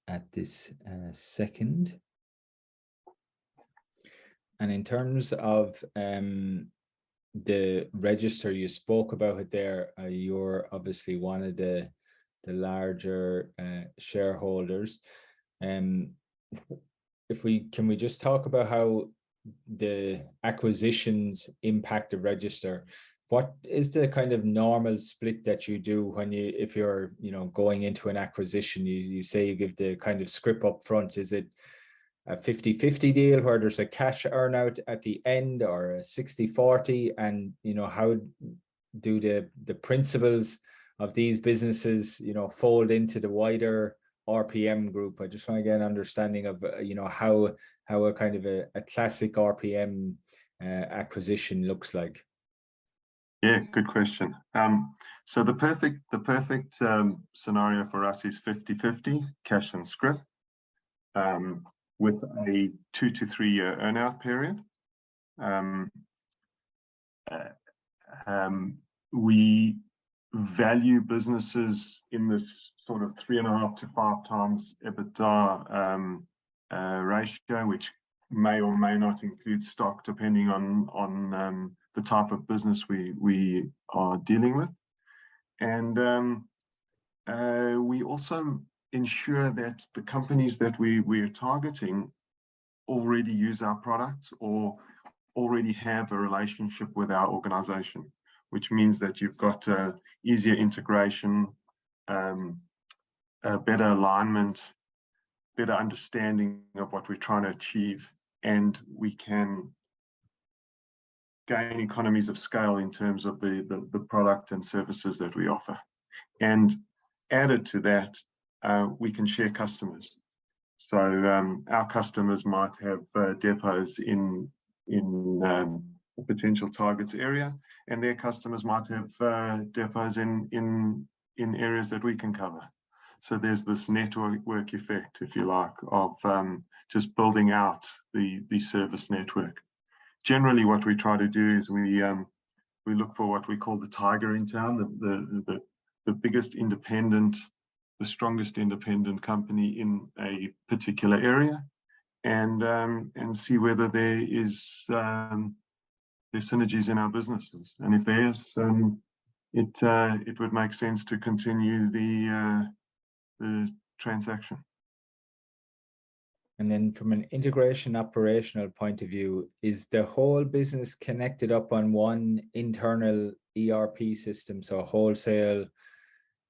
at this second. And in terms of the register, you spoke about it there. You're obviously one of the larger shareholders. Can we just talk about how the acquisitions impact the register? What is the kind of normal split that you do when if you're going into an acquisition? You say you give the kind of scrip up front. Is it a 50-50 deal where there's a cash earnout at the end, or a 60-40? And how do the principles of these businesses fold into the wider RPM group? I just want to get an understanding of how a kind of a classic RPM acquisition looks like. Yeah, good question. So the perfect scenario for us is 50-50 cash and scrip, with a 2 to 3 year earnout period. We value businesses in this sort of 3.5 to 5 times EBITDA ratio, which may or may not include stock, depending on the type of business we are dealing with. And we also ensure that the companies that we're targeting already use our products or already have a relationship with our organization, which means that you've got easier integration, a better alignment, better understanding of what we're trying to achieve, and we can gain economies of scale in terms of the product and services that we offer. And added to that, we can share customers. So our customers might have depots in a potential targets area, and their customers might have depots in areas that we can cover. So there's this network effect, if you like, of just building out the service network. Generally, what we try to do is we look for what we call the tiger in town, the biggest independent, the strongest independent company in a particular area, and see whether there is there's synergies in our businesses, and if there's, it would make sense to continue the transaction. And then from an integration operational point of view, is the whole business connected up on one internal ERP system? So wholesale,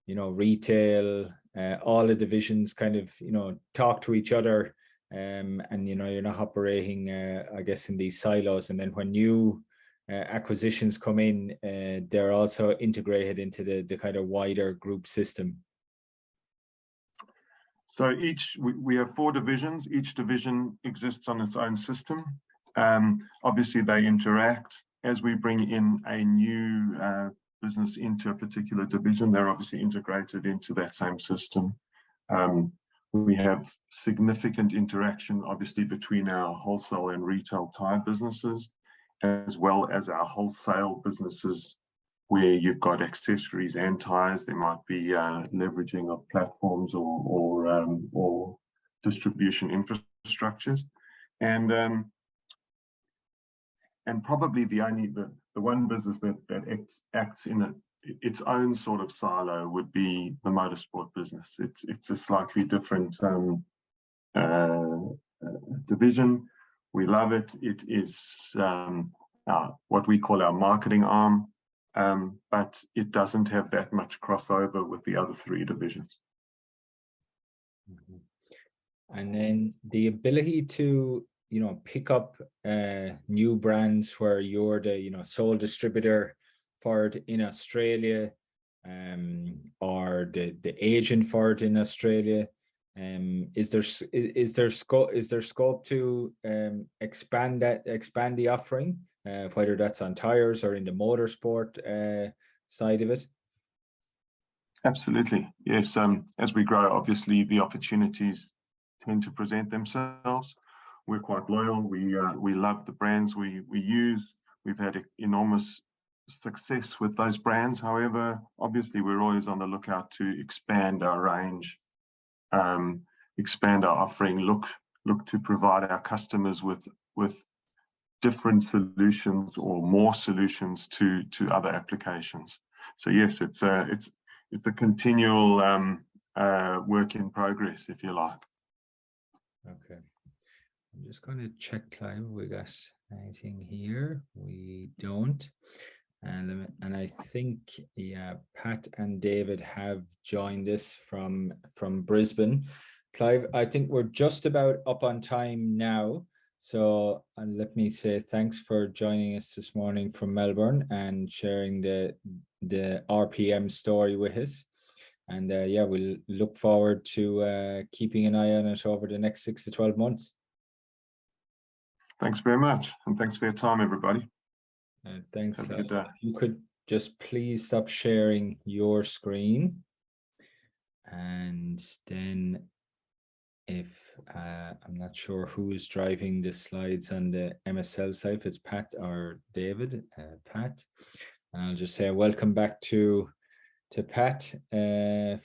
retail, all the divisions kind of, talk to each other, and, you're not operating, I guess, in these silos. And then when new acquisitions come in, they're also integrated into the kind of wider group system. So we have 4 divisions. Each division exists on its own system. Obviously, they interact. As we bring in a new business into a particular division, they're obviously integrated into that same system. We have significant interaction, obviously, between our wholesale and retail tire businesses, as well as our wholesale businesses, where you've got accessories and tires. There might be leveraging of platforms or distribution infrastructures, and probably the one business that acts in its own sort of silo would be the motorsport business. It's a slightly different division. We love it. It is what we call our marketing arm. But it doesn't have that much crossover with the other 3 divisions. And then the ability to, pick up new brands where you're the, sole distributor for it in Australia, or the agent for it in Australia. Is there scope to expand the offering? Whether that's on tires or in the motorsport side of it? Absolutely, yes. As we grow, obviously the opportunities tend to present themselves. We're quite loyal. We love the brands we use. We've had enormous success with those brands. However, obviously we're always on the lookout to expand our range, expand our offering, look to provide our customers with different solutions or more solutions to other applications. So yes, it's a continual work in progress, if you like. Okay, I'm just going to check, Clive. We got anything here? We don't. And I think, yeah, Pat and David have joined us from Brisbane. Clive, I think we're just about up on time now. So let me say thanks for joining us this morning from Melbourne and sharing the RPM story with us. And yeah, we'll look forward to keeping an eye on it over the next 6 to 12 months. Thanks very much. And thanks for your time, everybody. Thanks. Have a good day. You could just please stop sharing your screen. And then if I'm not sure who is driving the slides on the MSL side, if it's Pat or David. Pat, and I'll just say welcome back to Pat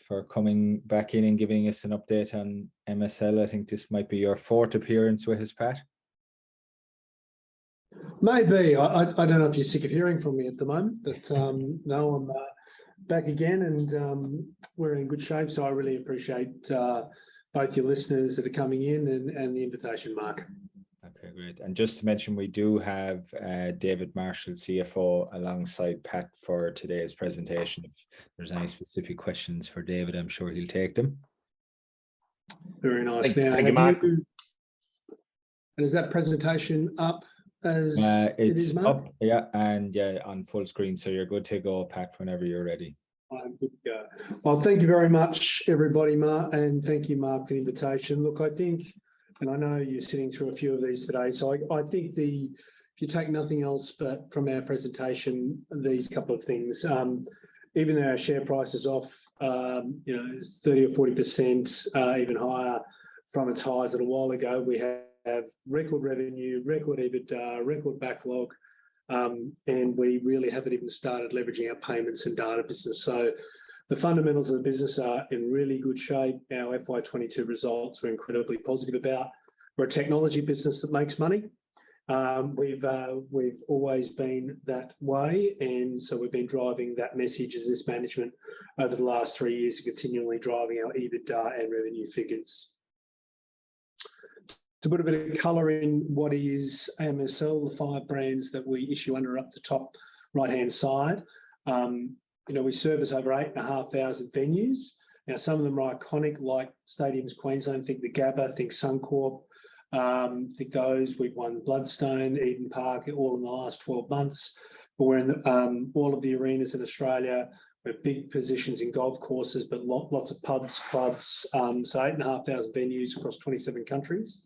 for coming back in and giving us an update on MSL. I think this might be your 4th appearance with us, Pat. Maybe. I don't know if you're sick of hearing from me at the moment, but no, I'm back again, and we're in good shape. So I really appreciate both your listeners that are coming in and the invitation, Mark. Okay, great. And just to mention, we do have David Marshall, CFO, alongside Pat for today's presentation. If there's any specific questions for David, I'm sure he'll take them. Very nice. Thank you, Mark. And is that presentation up as it is, Mark? Up, yeah, and on full screen. So you're good to go, Pat, whenever you're ready. I'm good to go. Well, thank you very much, everybody, Mark, and thank you, Mark, for the invitation. Look, I think, and I know you're sitting through a few of these today, so I think if you take nothing else but from our presentation, these couple of things, even though our share price is off, 30 or 40%, even higher from its highs a little while ago, we have record revenue, record EBITDA, record backlog, and we really haven't even started leveraging our payments and data business. So the fundamentals of the business are in really good shape. Our FY22 results we're incredibly positive about. We're a technology business that makes money. We've always been that way, and so we've been driving that message as this management over the last 3 years, continually driving our EBITDA and revenue figures. To put a bit of colour in what is MSL, the 5 brands that we issue under up the top right-hand side. We service over 8,500 venues. Now, some of them are iconic, like Stadiums Queensland. Think the Gabba, think Suncorp. Think those. We've won Bloodstone, Eden Park, all in the last 12 months. But we're in all of the arenas in Australia. We're big positions in golf courses, but lots of pubs, clubs. So 8,500 venues across 27 countries.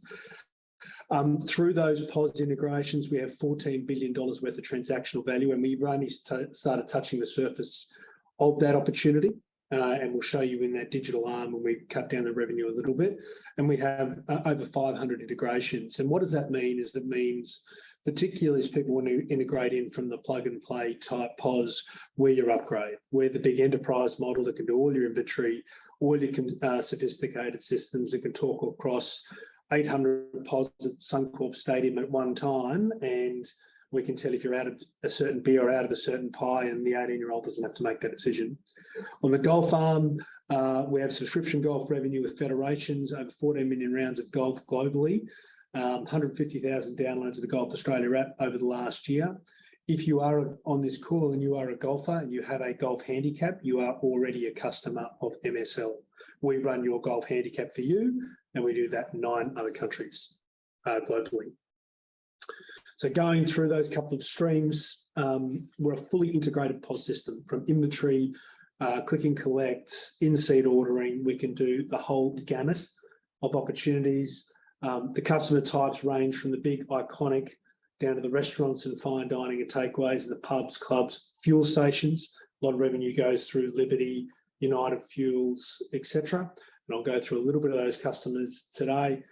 Through those POS integrations, we have $14 billion worth of transactional value, and we've only started touching the surface of that opportunity. And we'll show you in that digital arm when we cut down the revenue a little bit. And we have over 500 integrations. And what does that mean? That means, particularly as people want to integrate in from the plug and play type POS, we're your upgrade. We're the big enterprise model that can do all your inventory, all your sophisticated systems that can talk across 800 POS at Suncorp Stadium at one time, and we can tell if you're out of a certain beer or out of a certain pie, and the 18-year-old doesn't have to make that decision. On the golf arm, we have subscription golf revenue with federations, over 14 million rounds of golf globally, 150,000 downloads of the Golf Australia app over the last year. If you are on this call and you are a golfer and you have a golf handicap, you are already a customer of MSL. We run your golf handicap for you, and we do that in 9 other countries globally. So going through those couple of streams, we're a fully integrated POS system from inventory, click and collect, in-seat ordering. We can do the whole gamut of opportunities. The customer types range from the big iconic down to the restaurants and fine dining and takeaways and the pubs, clubs, fuel stations. A lot of revenue goes through Liberty, United Fuels, etc. And I'll go through a little bit of those customers today.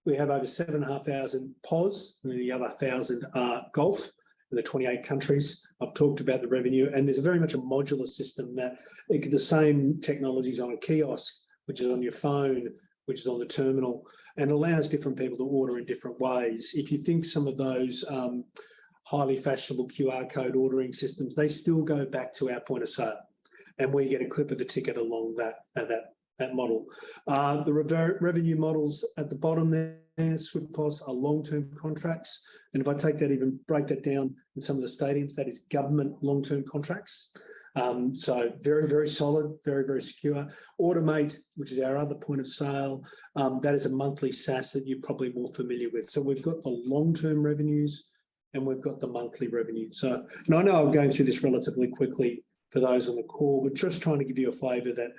We have over 7,500 POS, and the other 1,000 are golf in the 28 countries. I've talked about the revenue, and there's very much a modular system that the same technologies on a kiosk, which is on your phone, which is on the terminal, and allows different people to order in different ways. If you think some of those highly fashionable QR code ordering systems, they still go back to our point of sale, and we get a clip of the ticket along that model. The revenue models at the bottom there, SwiftPOS, are long-term contracts. And if I break that down in some of the stadiums, that is government long-term contracts. So very, very solid, very, very secure. Automate, which is our other point of sale, that is a monthly SaaS that you're probably more familiar with. So we've got the long-term revenues and we've got the monthly revenue. So, and I know I'm going through this relatively quickly for those on the call, but just trying to give you a flavour that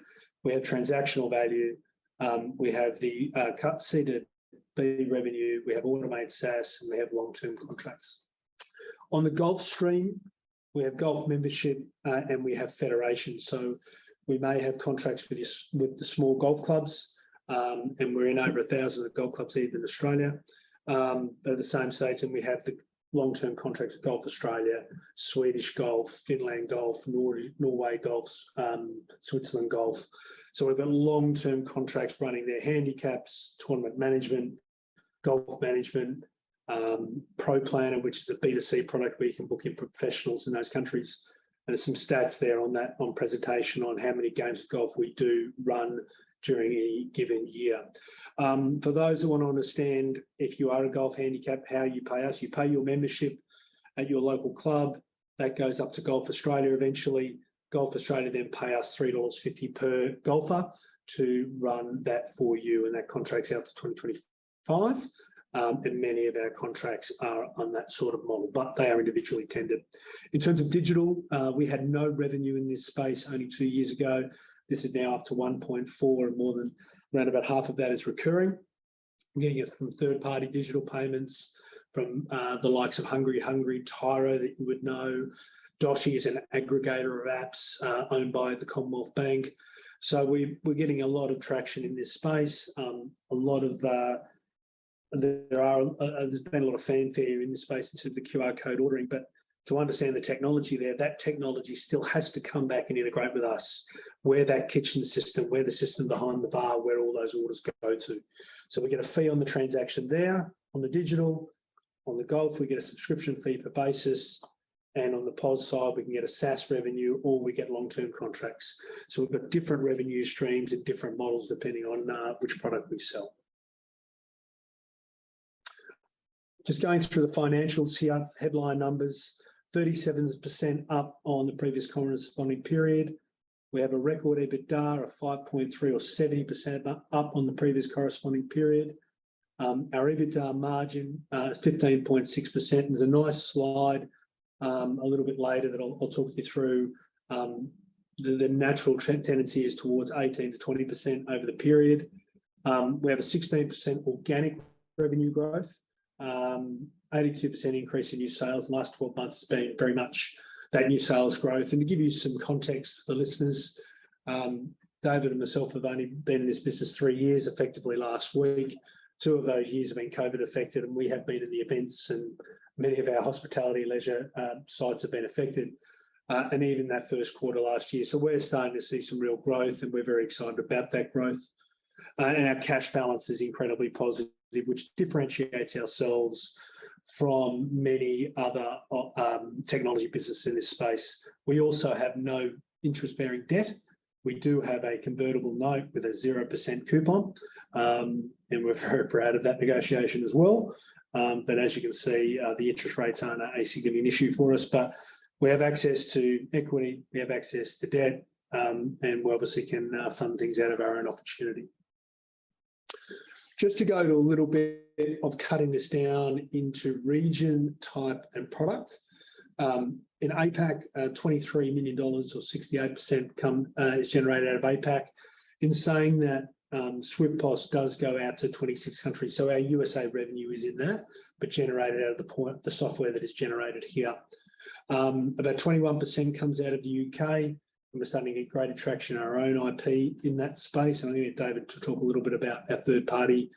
we have transactional value, we have the seeded B revenue, we have automated SaaS, and we have long-term contracts. On the golf stream, we have golf membership, and we have federations. So we may have contracts with the small golf clubs, and we're in over 1,000 of golf clubs even in Australia. But at the same stage, and we have the long-term contracts with Golf Australia, Swedish Golf, Finland Golf, Norway Golf, Switzerland Golf. So we've got long-term contracts running their handicaps, tournament management, golf management, Pro Planner, which is a B2C product where you can book in professionals in those countries. And there's some stats there on that on presentation on how many games of golf we do run during any given year. For those who want to understand, if you are a golf handicap, how you pay us, you pay your membership at your local club. That goes up to Golf Australia eventually. Golf Australia then pay us $3.50 per golfer to run that for you, and that contract's out to 2025. And many of our contracts are on that sort of model, but they are individually tendered. In terms of digital, we had no revenue in this space only 2 years ago. This is now up to 1.4, and more than around about half of that is recurring. I'm getting it from third-party digital payments, from the likes of Hungry, Tyro that you would know. Doshi is an aggregator of apps owned by the Commonwealth Bank. So we're getting a lot of traction in this space. There's been a lot of fanfare in this space in terms of the QR code ordering, but to understand the technology there, that technology still has to come back and integrate with us. We're that kitchen system, we're the system behind the bar where all those orders go to. So we get a fee on the transaction there, on the digital. On the golf, we get a subscription fee per basis. And on the POS side, we can get a SaaS revenue, or we get long-term contracts. So we've got different revenue streams and different models depending on which product we sell. Just going through the financials here, headline numbers, 37% up on the previous corresponding period. We have a record EBITDA of 5.3 or 70% up on the previous corresponding period. Our EBITDA margin is 15.6%. There's a nice slide a little bit later that I'll talk you through. The natural tendency is towards 18 to 20% over the period. We have a 16% organic revenue growth. 82% increase in new sales. The last 12 months has been very much that new sales growth. And to give you some context for the listeners, David and myself have only been in this business 3 years, effectively last week. 2 of those years have been COVID affected, and we have been in the events, and many of our hospitality leisure sites have been affected, and even that first quarter last year. So we're starting to see some real growth, and we're very excited about that growth. And our cash balance is incredibly positive, which differentiates ourselves from many other technology businesses in this space. We also have no interest-bearing debt. We do have a convertible note with a 0% coupon, and we're very proud of that negotiation as well. But as you can see, the interest rates aren't a significant issue for us, but we have access to equity, we have access to debt, and we obviously can fund things out of our own opportunity. Just to go to a little bit of cutting this down into region, type, and product. In APAC, $23 million or 68% is generated out of APAC. In saying that, SwiftPOS does go out to 26 countries. So our USA revenue is in that, but generated out of the software that is generated here. About 21% comes out of the UK. And we're starting to get greater traction in our own IP in that space. And I'm going to get David to talk a little bit about our third-party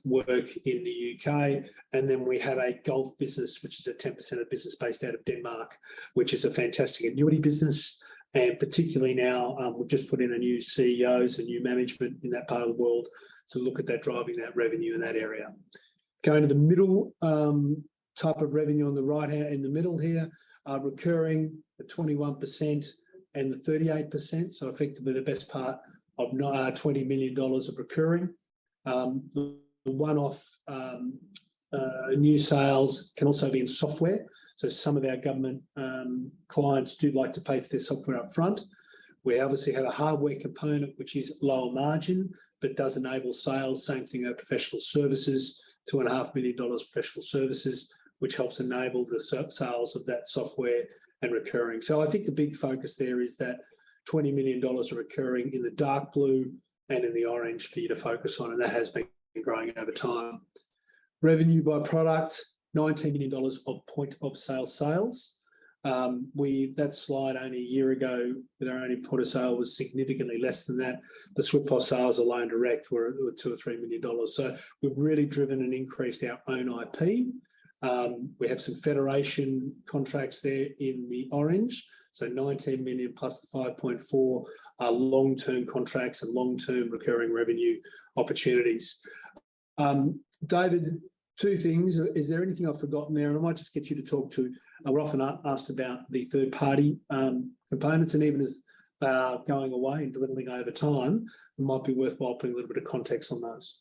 work in the UK. And then we have a golf business, which is a 10% of the business based out of Denmark, which is a fantastic annuity business. And particularly now, we've just put in a new CEOs and new management in that part of the world to look at that, driving that revenue in that area. Going to the middle type of revenue on the right here, in the middle here, recurring the 21% and the 38%. So effectively the best part of $20 million of recurring. The one-off new sales can also be in software. So some of our government clients do like to pay for their software up front. We obviously have a hardware component, which is lower margin, but does enable sales. Same thing with professional services, $2.5 million professional services, which helps enable the sales of that software and recurring. So I think the big focus there is that $20 million of recurring in the dark blue and in the orange for you to focus on, and that has been growing over time. Revenue by product, $19 million of point of sale sales. That slide only a year ago with our only point of sale was significantly less than that. The SwiftPOS sales alone direct were $2 or $3 million. So we've really driven and increased our own IP. We have some federation contracts there in the orange. So 19 million plus the 5.4 are long-term contracts and long-term recurring revenue opportunities. David, two things. Is there anything I've forgotten there? And I might just get you to talk to, we're often asked about the third-party components, and even as they are going away and dwindling over time, it might be worthwhile putting a little bit of context on those.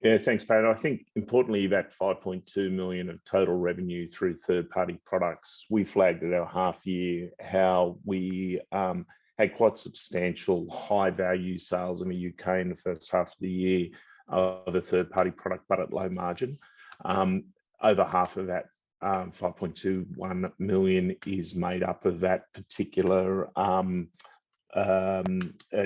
Yeah, thanks, Pat. I think importantly, that 5.2 million of total revenue through third-party products, we flagged at our half year how we had quite substantial high-value sales in the UK in the first half of the year of a third-party product, but at low margin. Over half of that 5.21 million is made up of that particular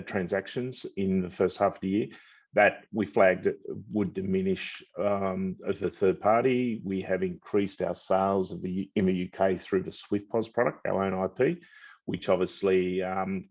transactions in the first half of the year. That we flagged it would diminish as a third party. We have increased our sales in the UK through the SwiftPOS product, our own IP, which obviously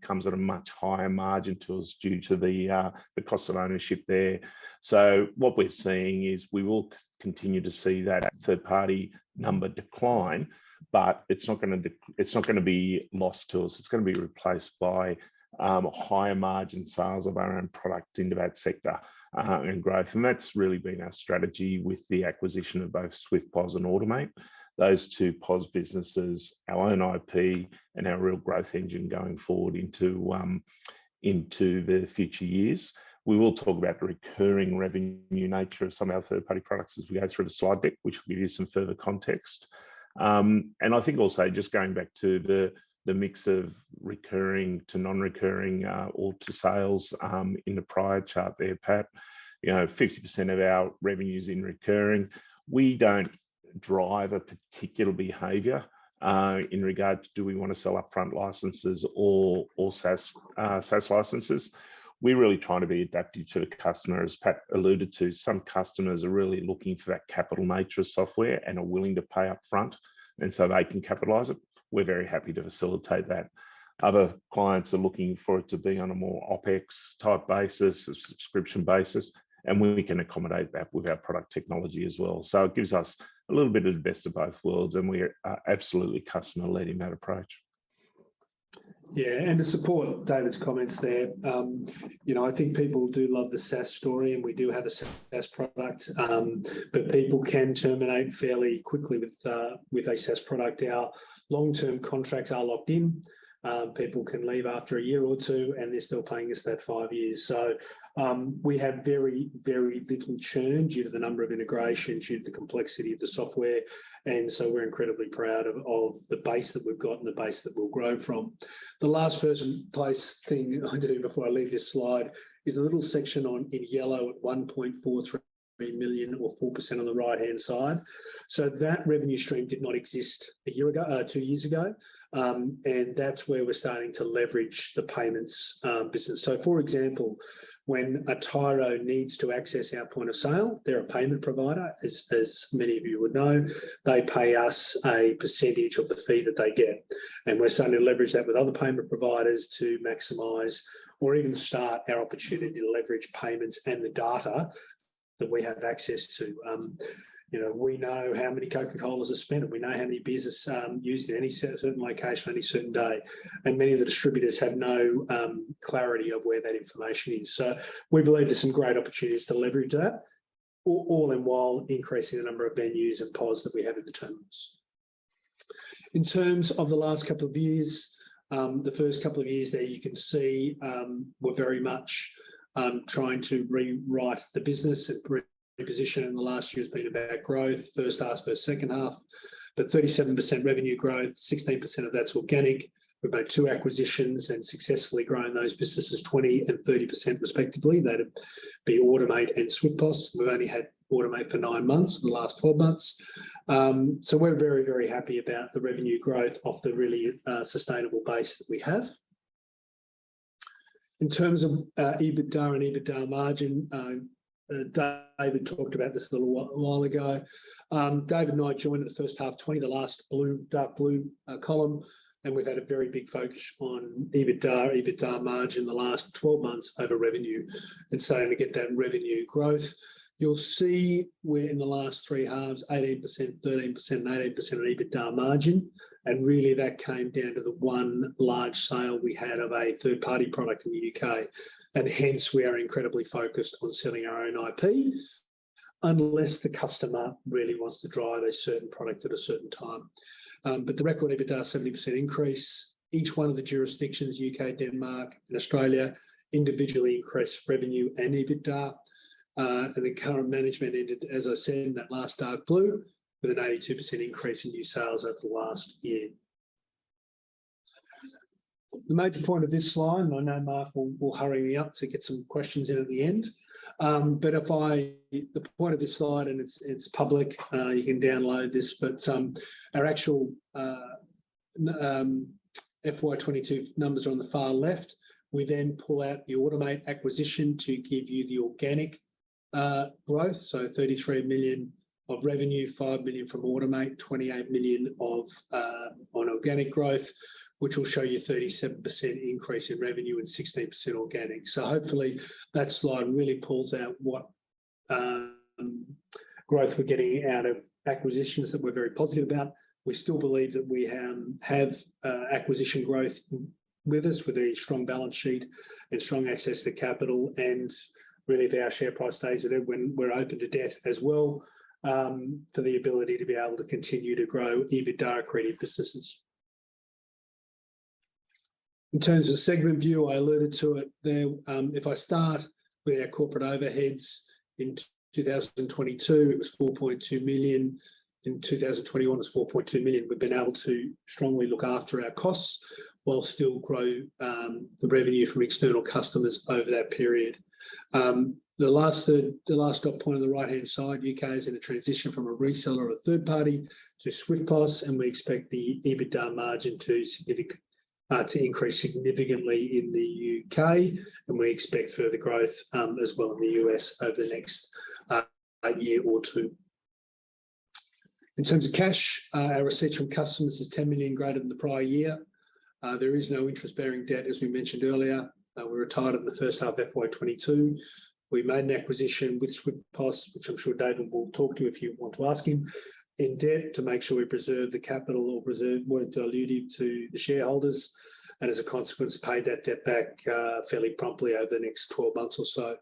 comes at a much higher margin to us due to the cost of ownership there. So what we're seeing is we will continue to see that third party number decline, but it's not going to be lost to us. It's going to be replaced by higher margin sales of our own product into that sector and growth. And that's really been our strategy with the acquisition of both SwiftPOS and Automate. Those two POS businesses, our own IP and our real growth engine going forward into the future years. We will talk about the recurring revenue nature of some of our third-party products as we go through the slide deck, which will give you some further context. And I think also just going back to the mix of recurring to non-recurring or to sales in the prior chart there, Pat, 50% of our revenues in recurring. We don't drive a particular behavior in regard to do we want to sell upfront licenses or SaaS licenses. We're really trying to be adaptive to the customer. As Pat alluded to, some customers are really looking for that capital nature of software and are willing to pay upfront, and so they can capitalize it. We're very happy to facilitate that. Other clients are looking for it to be on a more OPEX type basis, a subscription basis, and we can accommodate that with our product technology as well. So it gives us a little bit of the best of both worlds, and we're absolutely customer-led in that approach. Yeah, and to support David's comments there, I think people do love the SaaS story, and we do have a SaaS product, but people can terminate fairly quickly with a SaaS product. Our long-term contracts are locked in. People can leave after a year or two, and they're still paying us that 5 years. So we have very, very little churn due to the number of integrations, due to the complexity of the software. And so we're incredibly proud of the base that we've got and the base that we'll grow from. The last place thing I do before I leave this slide is a little section in yellow at 1.43 million or 4% on the right-hand side. So that revenue stream did not exist 2 years ago. And that's where we're starting to leverage the payments business. So for example, when a Tyro needs to access our point of sale, they're a payment provider, as many of you would know. They pay us a percentage of the fee that they get. And we're starting to leverage that with other payment providers to maximise or even start our opportunity to leverage payments and the data that we have access to. We know how many Coca-Colas are spent, and we know how many beers are used in any certain location, any certain day. And many of the distributors have no clarity of where that information is. So we believe there's some great opportunities to leverage that, all in while increasing the number of venues and pods that we have in the terminals. In terms of the last couple of years, the first couple of years there, you can see we're very much trying to rewrite the business and reposition. And the last year has been about growth, first half versus second half, but 37% revenue growth, 16% of that's organic. We've made 2 acquisitions and successfully grown those businesses 20 and 30% respectively. That'd be Automate and SwiftPOS. We've only had Automate for 9 months, the last 12 months. So we're very, very happy about the revenue growth off the really sustainable base that we have. In terms of EBITDA and EBITDA margin, David talked about this a little while ago. David and I joined in the first half 20, the last dark blue column, and we've had a very big focus on EBITDA margin the last 12 months over revenue, and starting to get that revenue growth. You'll see we're in the last three halves, 18%, 13%, and 18% on EBITDA margin. And really that came down to the one large sale we had of a third-party product in the UK. And hence we are incredibly focused on selling our own IP, unless the customer really wants to drive a certain product at a certain time. But the record EBITDA 70% increase. Each one of the jurisdictions, UK, Denmark, and Australia, individually increased revenue and EBITDA. And the current management ended, as I said, in that last dark blue, with an 82% increase in new sales over the last year. The major point of this slide, and I know Mark will hurry me up to get some questions in at the end, but the point of this slide, and it's public, you can download this, but our actual FY22 numbers are on the far left. We then pull out the Automate acquisition to give you the organic growth, so 33 million of revenue, 5 million from Automate, 28 million of on organic growth, which will show you 37% increase in revenue and 16% organic. So hopefully that slide really pulls out what growth we're getting out of acquisitions that we're very positive about. We still believe that we have acquisition growth with us, with a strong balance sheet and strong access to capital, and really if our share price stays at it, when we're open to debt as well, for the ability to be able to continue to grow EBITDA accretive businesses. In terms of segment view, I alluded to it there. If I start with our corporate overheads, in 2022, it was 4.2 million. In 2021, it was 4.2 million. We've been able to strongly look after our costs while still grow the revenue from external customers over that period. The last dot point on the right-hand side, UK is in a transition from a reseller or a third party to SwiftPOS, and we expect the EBITDA margin to increase significantly in the UK, and we expect further growth as well in the US over the next year or two. In terms of cash, our receipts from customers is 10 million greater than the prior year. There is no interest-bearing debt, as we mentioned earlier. We retired in the first half of FY22. We made an acquisition with SwiftPOS, which I'm sure David will talk to if you want to ask him, in debt to make sure we preserve the capital or weren't dilutive to the shareholders, and as a consequence paid that debt back fairly promptly over the next 12 months or so.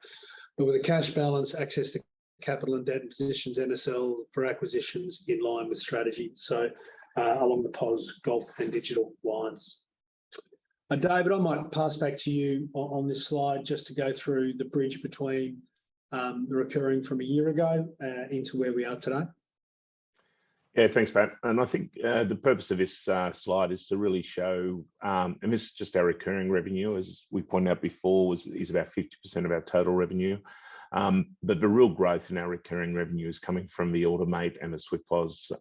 But with a cash balance, access to capital and debt, and positions MSL for acquisitions in line with strategy, so along the POS, golf and digital lines. David, I might pass back to you on this slide just to go through the bridge between the recurring from a year ago into where we are today. Yeah, thanks, Pat. And I think the purpose of this slide is to really show, and this is just our recurring revenue, as we pointed out before, is about 50% of our total revenue. But the real growth in our recurring revenue is coming from the Automate and the SwiftPOS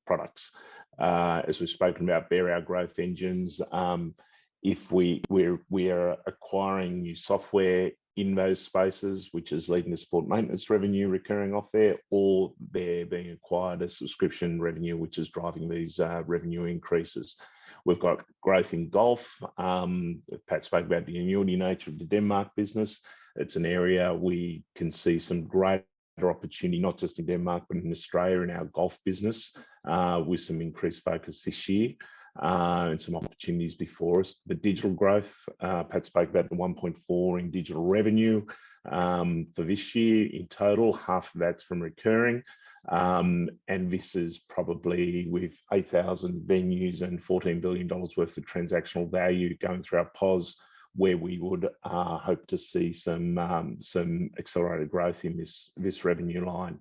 products. As we've spoken about, they're our growth engines. If we are acquiring new software in those spaces, which is leading to support maintenance revenue recurring off there, or they're being acquired as subscription revenue, which is driving these revenue increases. We've got growth in golf. Pat spoke about the annuity nature of the Denmark business. It's an area we can see some greater opportunity, not just in Denmark, but in Australia in our golf business, with some increased focus this year. And some opportunities before us. The digital growth, Pat spoke about the 1.4 in digital revenue for this year. In total, half of that's from recurring. And this is probably with 8,000 venues and $14 billion worth of transactional value going through our POS, where we would hope to see some accelerated growth in this revenue line.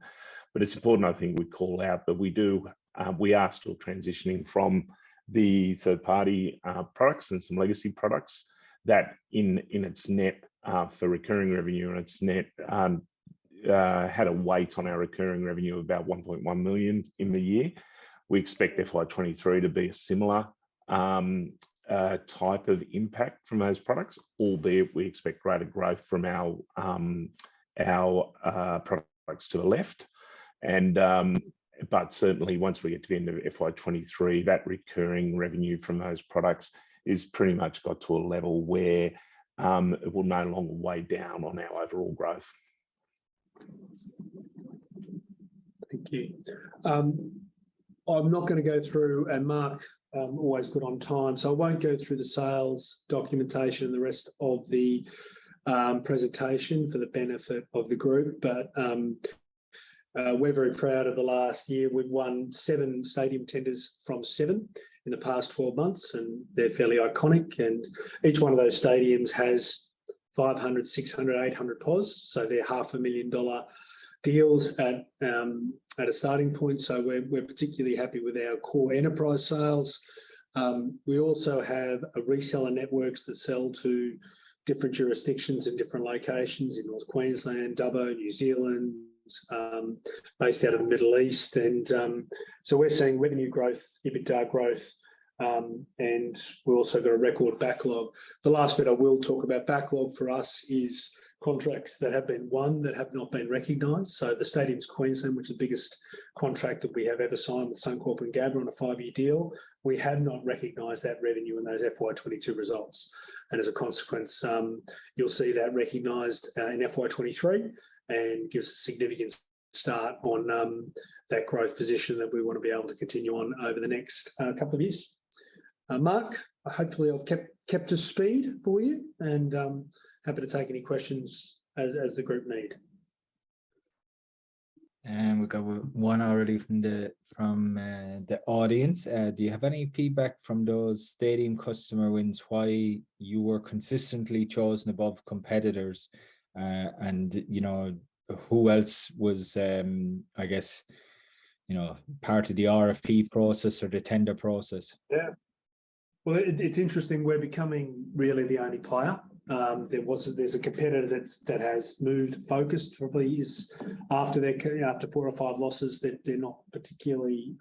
But it's important, I think, we call out that we are still transitioning from the third-party products and some legacy products that in its net for recurring revenue and its net had a weight on our recurring revenue of about 1.1 million in the year. We expect FY23 to be a similar type of impact from those products, albeit we expect greater growth from our our products to the left. And but certainly once we get to the end of FY23, that recurring revenue from those products is pretty much got to a level where it will no longer weigh down on our overall growth. Thank you. I'm not going to go through, and Mark always good on time, so I won't go through the sales documentation and the rest of the presentation for the benefit of the group, but we're very proud of the last year. We've won 7 stadium tenders from 7 in the past 12 months, and they're fairly iconic, and each one of those stadiums has 500, 600, 800 POS, so they're $500,000 deals at a starting point. So we're particularly happy with our core enterprise sales. We also have a reseller networks that sell to different jurisdictions and different locations in North Queensland, Dubbo, New Zealand, based out of the Middle East. And so we're seeing revenue growth, EBITDA growth, and we also got a record backlog. The last bit I will talk about backlog for us is contracts that have been won that have not been recognised. So the Stadiums Queensland, which is the biggest contract that we have ever signed with Suncorp and Gabba on a 5-year deal, we have not recognised that revenue in those FY22 results. And as a consequence, you'll see that recognised in FY23 and gives a significant start on that growth position that we want to be able to continue on over the next couple of years. Mark, hopefully I've kept to speed for you, and happy to take any questions as the group need. And we got one already from the audience. Do you have any feedback from those stadium customer wins? Why you were consistently chosen above competitors, and you know who else was, I guess, you know, part of the RFP process or the tender process? Yeah. Well, it's interesting. We're becoming really the only player. There's a competitor that has moved focused. Probably is after 4 or 5 losses that they're not particularly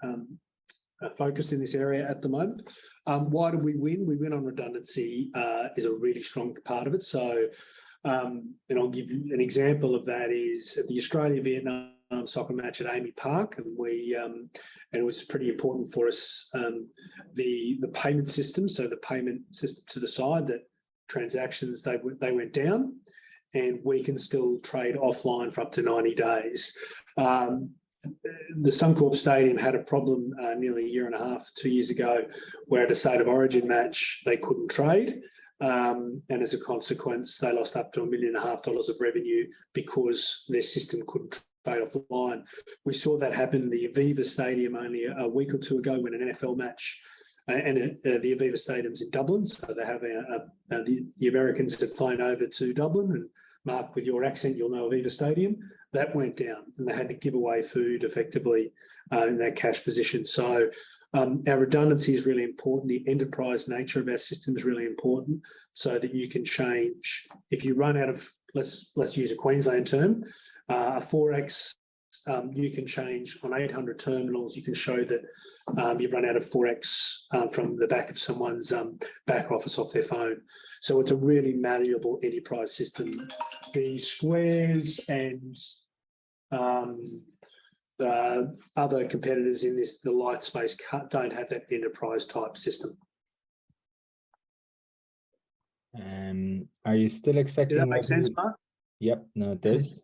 focused in this area at the moment. Why do we win? We win on redundancy. Is a really strong part of it. So, and I'll give you an example of that is the Australia-Vietnam soccer match at Amy Park, and and it was pretty important for us. The payment system, so the payment system to the side, that transactions they went down, and we can still trade offline for up to 90 days. The Suncorp Stadium had a problem nearly 1.5 to 2 years ago, where at a State of Origin match they couldn't trade. And as a consequence, they lost up to $1.5 million of revenue because their system couldn't trade off the line. We saw that happen in the Aviva Stadium only a week or 2 ago when an NFL match, and the Aviva Stadium's in Dublin, so they have the Americans had flown over to Dublin, and Mark, with your accent, you'll know Aviva Stadium. That went down, and they had to give away food effectively in that cash position. So our redundancy is really important. The enterprise nature of our system is really important, so that you can change. If you run out of, let's use a Queensland term, a 4X, you can change on 800 terminals. You can show that you've run out of 4X from the back of someone's back office off their phone. So it's a really malleable enterprise system. The Squares and the other competitors in this, the light space, don't have that enterprise type system. Are you still expecting? Does that make sense, Mark? Yep, no, it does.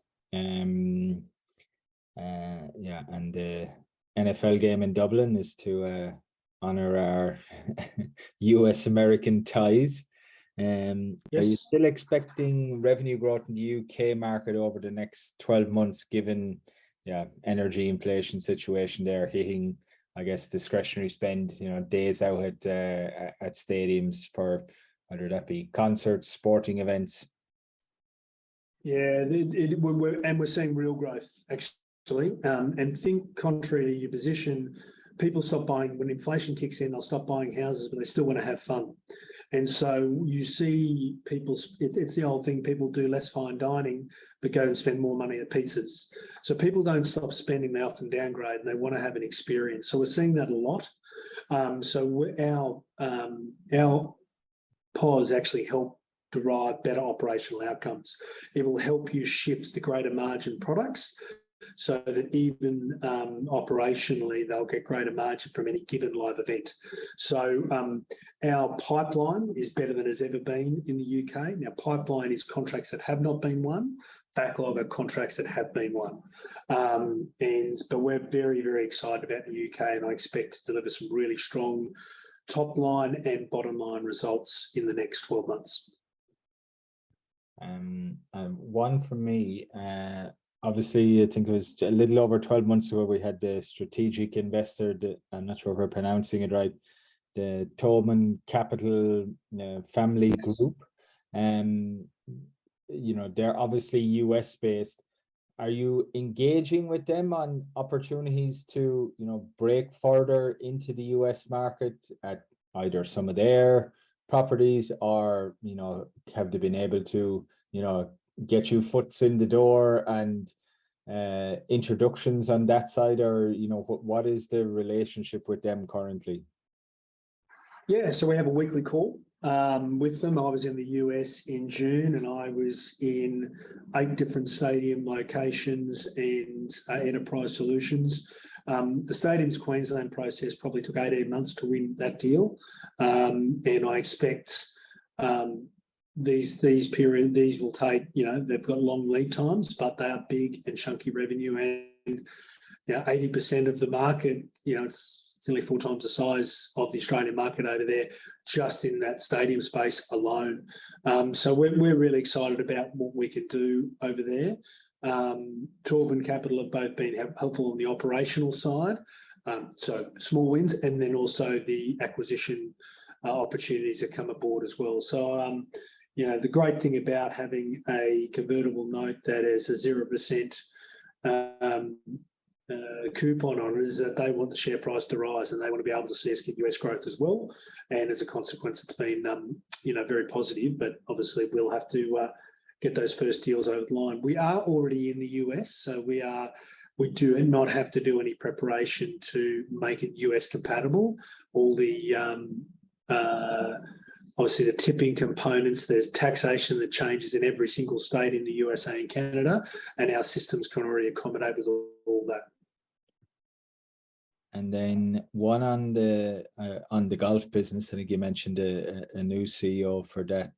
Yeah, and the NFL game in Dublin is to honour our US American ties. Yes. Are you still expecting revenue growth in the UK market over the next 12 months, given energy inflation situation there hitting, I guess, discretionary spend, you know, days out at stadiums for whether that be concerts, sporting events? Yeah, we're seeing real growth actually, and think contrary to your position, people stop buying when inflation kicks in. They'll stop buying houses, but they still want to have fun. And so you see people, it's the old thing, people do less fine dining, but go and spend more money at pizzas. So people don't stop spending, they often downgrade, and they want to have an experience. So we're seeing that a lot. So our POS actually help derive better operational outcomes. It will help you shift the greater margin products so that even operationally, they'll get greater margin from any given live event. So our pipeline is better than it's ever been in the UK. Now, pipeline is contracts that have not been won, backlog of contracts that have been won. But we're very, very excited about the UK, and I expect to deliver some really strong top line and bottom line results in the next 12 months. One from me, obviously, I think it was a little over 12 months ago, we had the strategic investor, I'm not sure if we're pronouncing it right, the Tolman Capital family group. You know, they're obviously US based. Are you engaging with them on opportunities to, you know, break further into the US market at either some of their properties, or, you know, have they been able to, you know, get you foots in the door and introductions on that side, or, you know, what is the relationship with them currently? Yeah, so we have a weekly call with them. I was in the US in June, and I was in 8 different stadium locations and enterprise solutions. The Stadiums Queensland process probably took 18 months to win that deal, and I expect these will take, you know, they've got long lead times, but they are big and chunky revenue, and, you know, 80% of the market, you know, it's nearly 4 times the size of the Australian market over there, just in that stadium space alone. So we're really excited about what we can do over there. Tolman Capital have both been helpful on the operational side, so small wins, and then also the acquisition opportunities that come aboard as well. So, you know, the great thing about having a convertible note that is a 0% coupon on it is that they want the share price to rise, and they want to be able to see us get US growth as well. And as a consequence, it's been, you know, very positive, but obviously we'll have to get those first deals over the line. We are already in the US, so we do not have to do any preparation to make it US compatible. All the obviously the tipping components, there's taxation that changes in every single state in the USA and Canada, and our systems can already accommodate with all that. And then one on the golf business. I think you mentioned a new CEO for that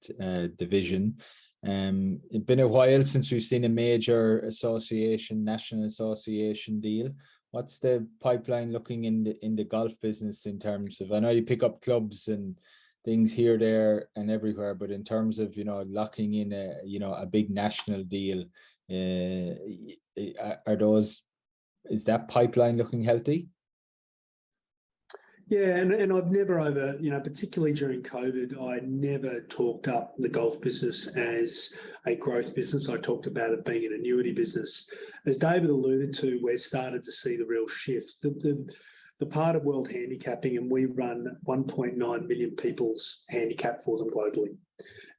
division. It's been a while since we've seen a major association, national association deal. What's the pipeline looking in the golf business in terms of, I know you pick up clubs and things here, there, and everywhere, but in terms of, you know, locking in a big national deal, is that pipeline looking healthy? Yeah, and I've never particularly during COVID, I never talked up the golf business as a growth business. I talked about it being an annuity business. As David alluded to, we've started to see the real shift. The part of World Handicapping, and we run 1.9 million people's handicap for them globally.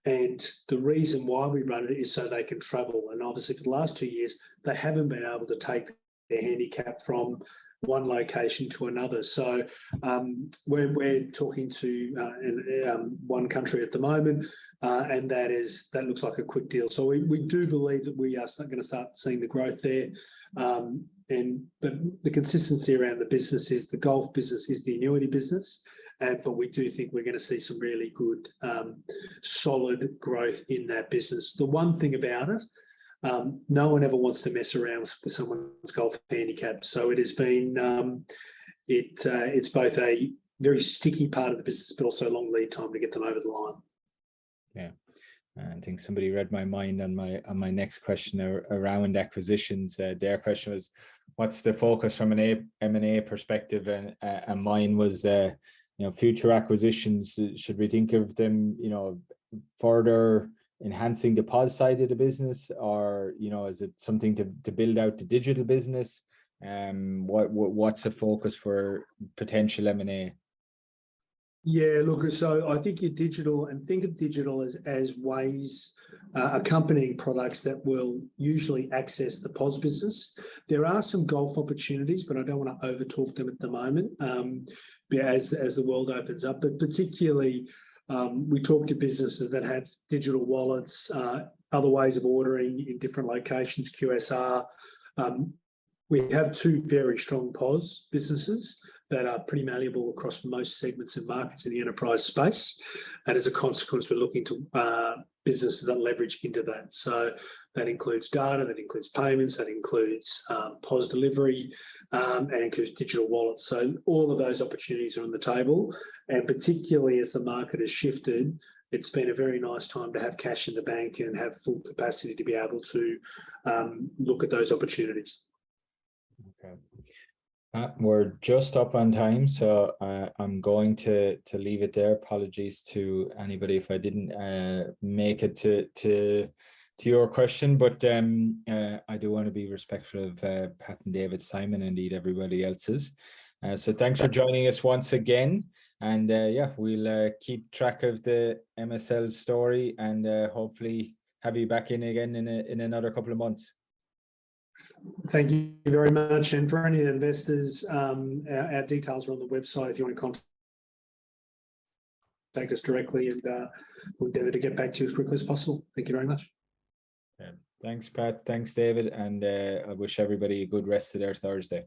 And the reason why we run it is so they can travel. And obviously for the last 2 years, they haven't been able to take their handicap from one location to another. So we're talking to one country at the moment, and that looks like a quick deal. So we do believe that we are going to start seeing the growth there. But the consistency around the business is the golf business is the annuity business, but we do think we're going to see some really good, solid growth in that business. The one thing about it, no one ever wants to mess around with someone's golf handicap. So it has been, it's both a very sticky part of the business, but also a long lead time to get them over the line. Yeah. I think somebody read my mind on my next question around acquisitions. Their question was, what's the focus from an M&A perspective? And mine was, future acquisitions. Should we think of them, further enhancing the POS side of the business, or is it something to build out the digital business? What's the focus for potential M&A? Yeah, look, so I think your digital, and think of digital as ways accompanying products that will usually access the POS business. There are some golf opportunities, but I don't want to over talk them at the moment as the world opens up. But particularly We talk to businesses that have digital wallets, other ways of ordering in different locations, QSR. We have two very strong POS businesses that are pretty malleable across most segments and markets in the enterprise space. And as a consequence, we're looking to businesses that leverage into that. So that includes data, that includes payments, that includes POS delivery, and includes digital wallets. So all of those opportunities are on the table. And particularly as the market has shifted, it's been a very nice time to have cash in the bank and have full capacity to be able to look at those opportunities. Okay. We're just up on time, so I'm going to leave it there. Apologies to anybody if I didn't make it to your question, but I do want to be respectful of Pat and David's time and indeed everybody else's. So thanks for joining us once again, and yeah, we'll keep track of the MSL story and hopefully have you back in again in another couple of months. Thank you very much. And for any investors, our details are on the website if you want to contact us directly, and we'll endeavour to get back to you as quickly as possible. Thank you very much. Thanks, Pat. Thanks, David. And I wish everybody a good rest of their Thursday.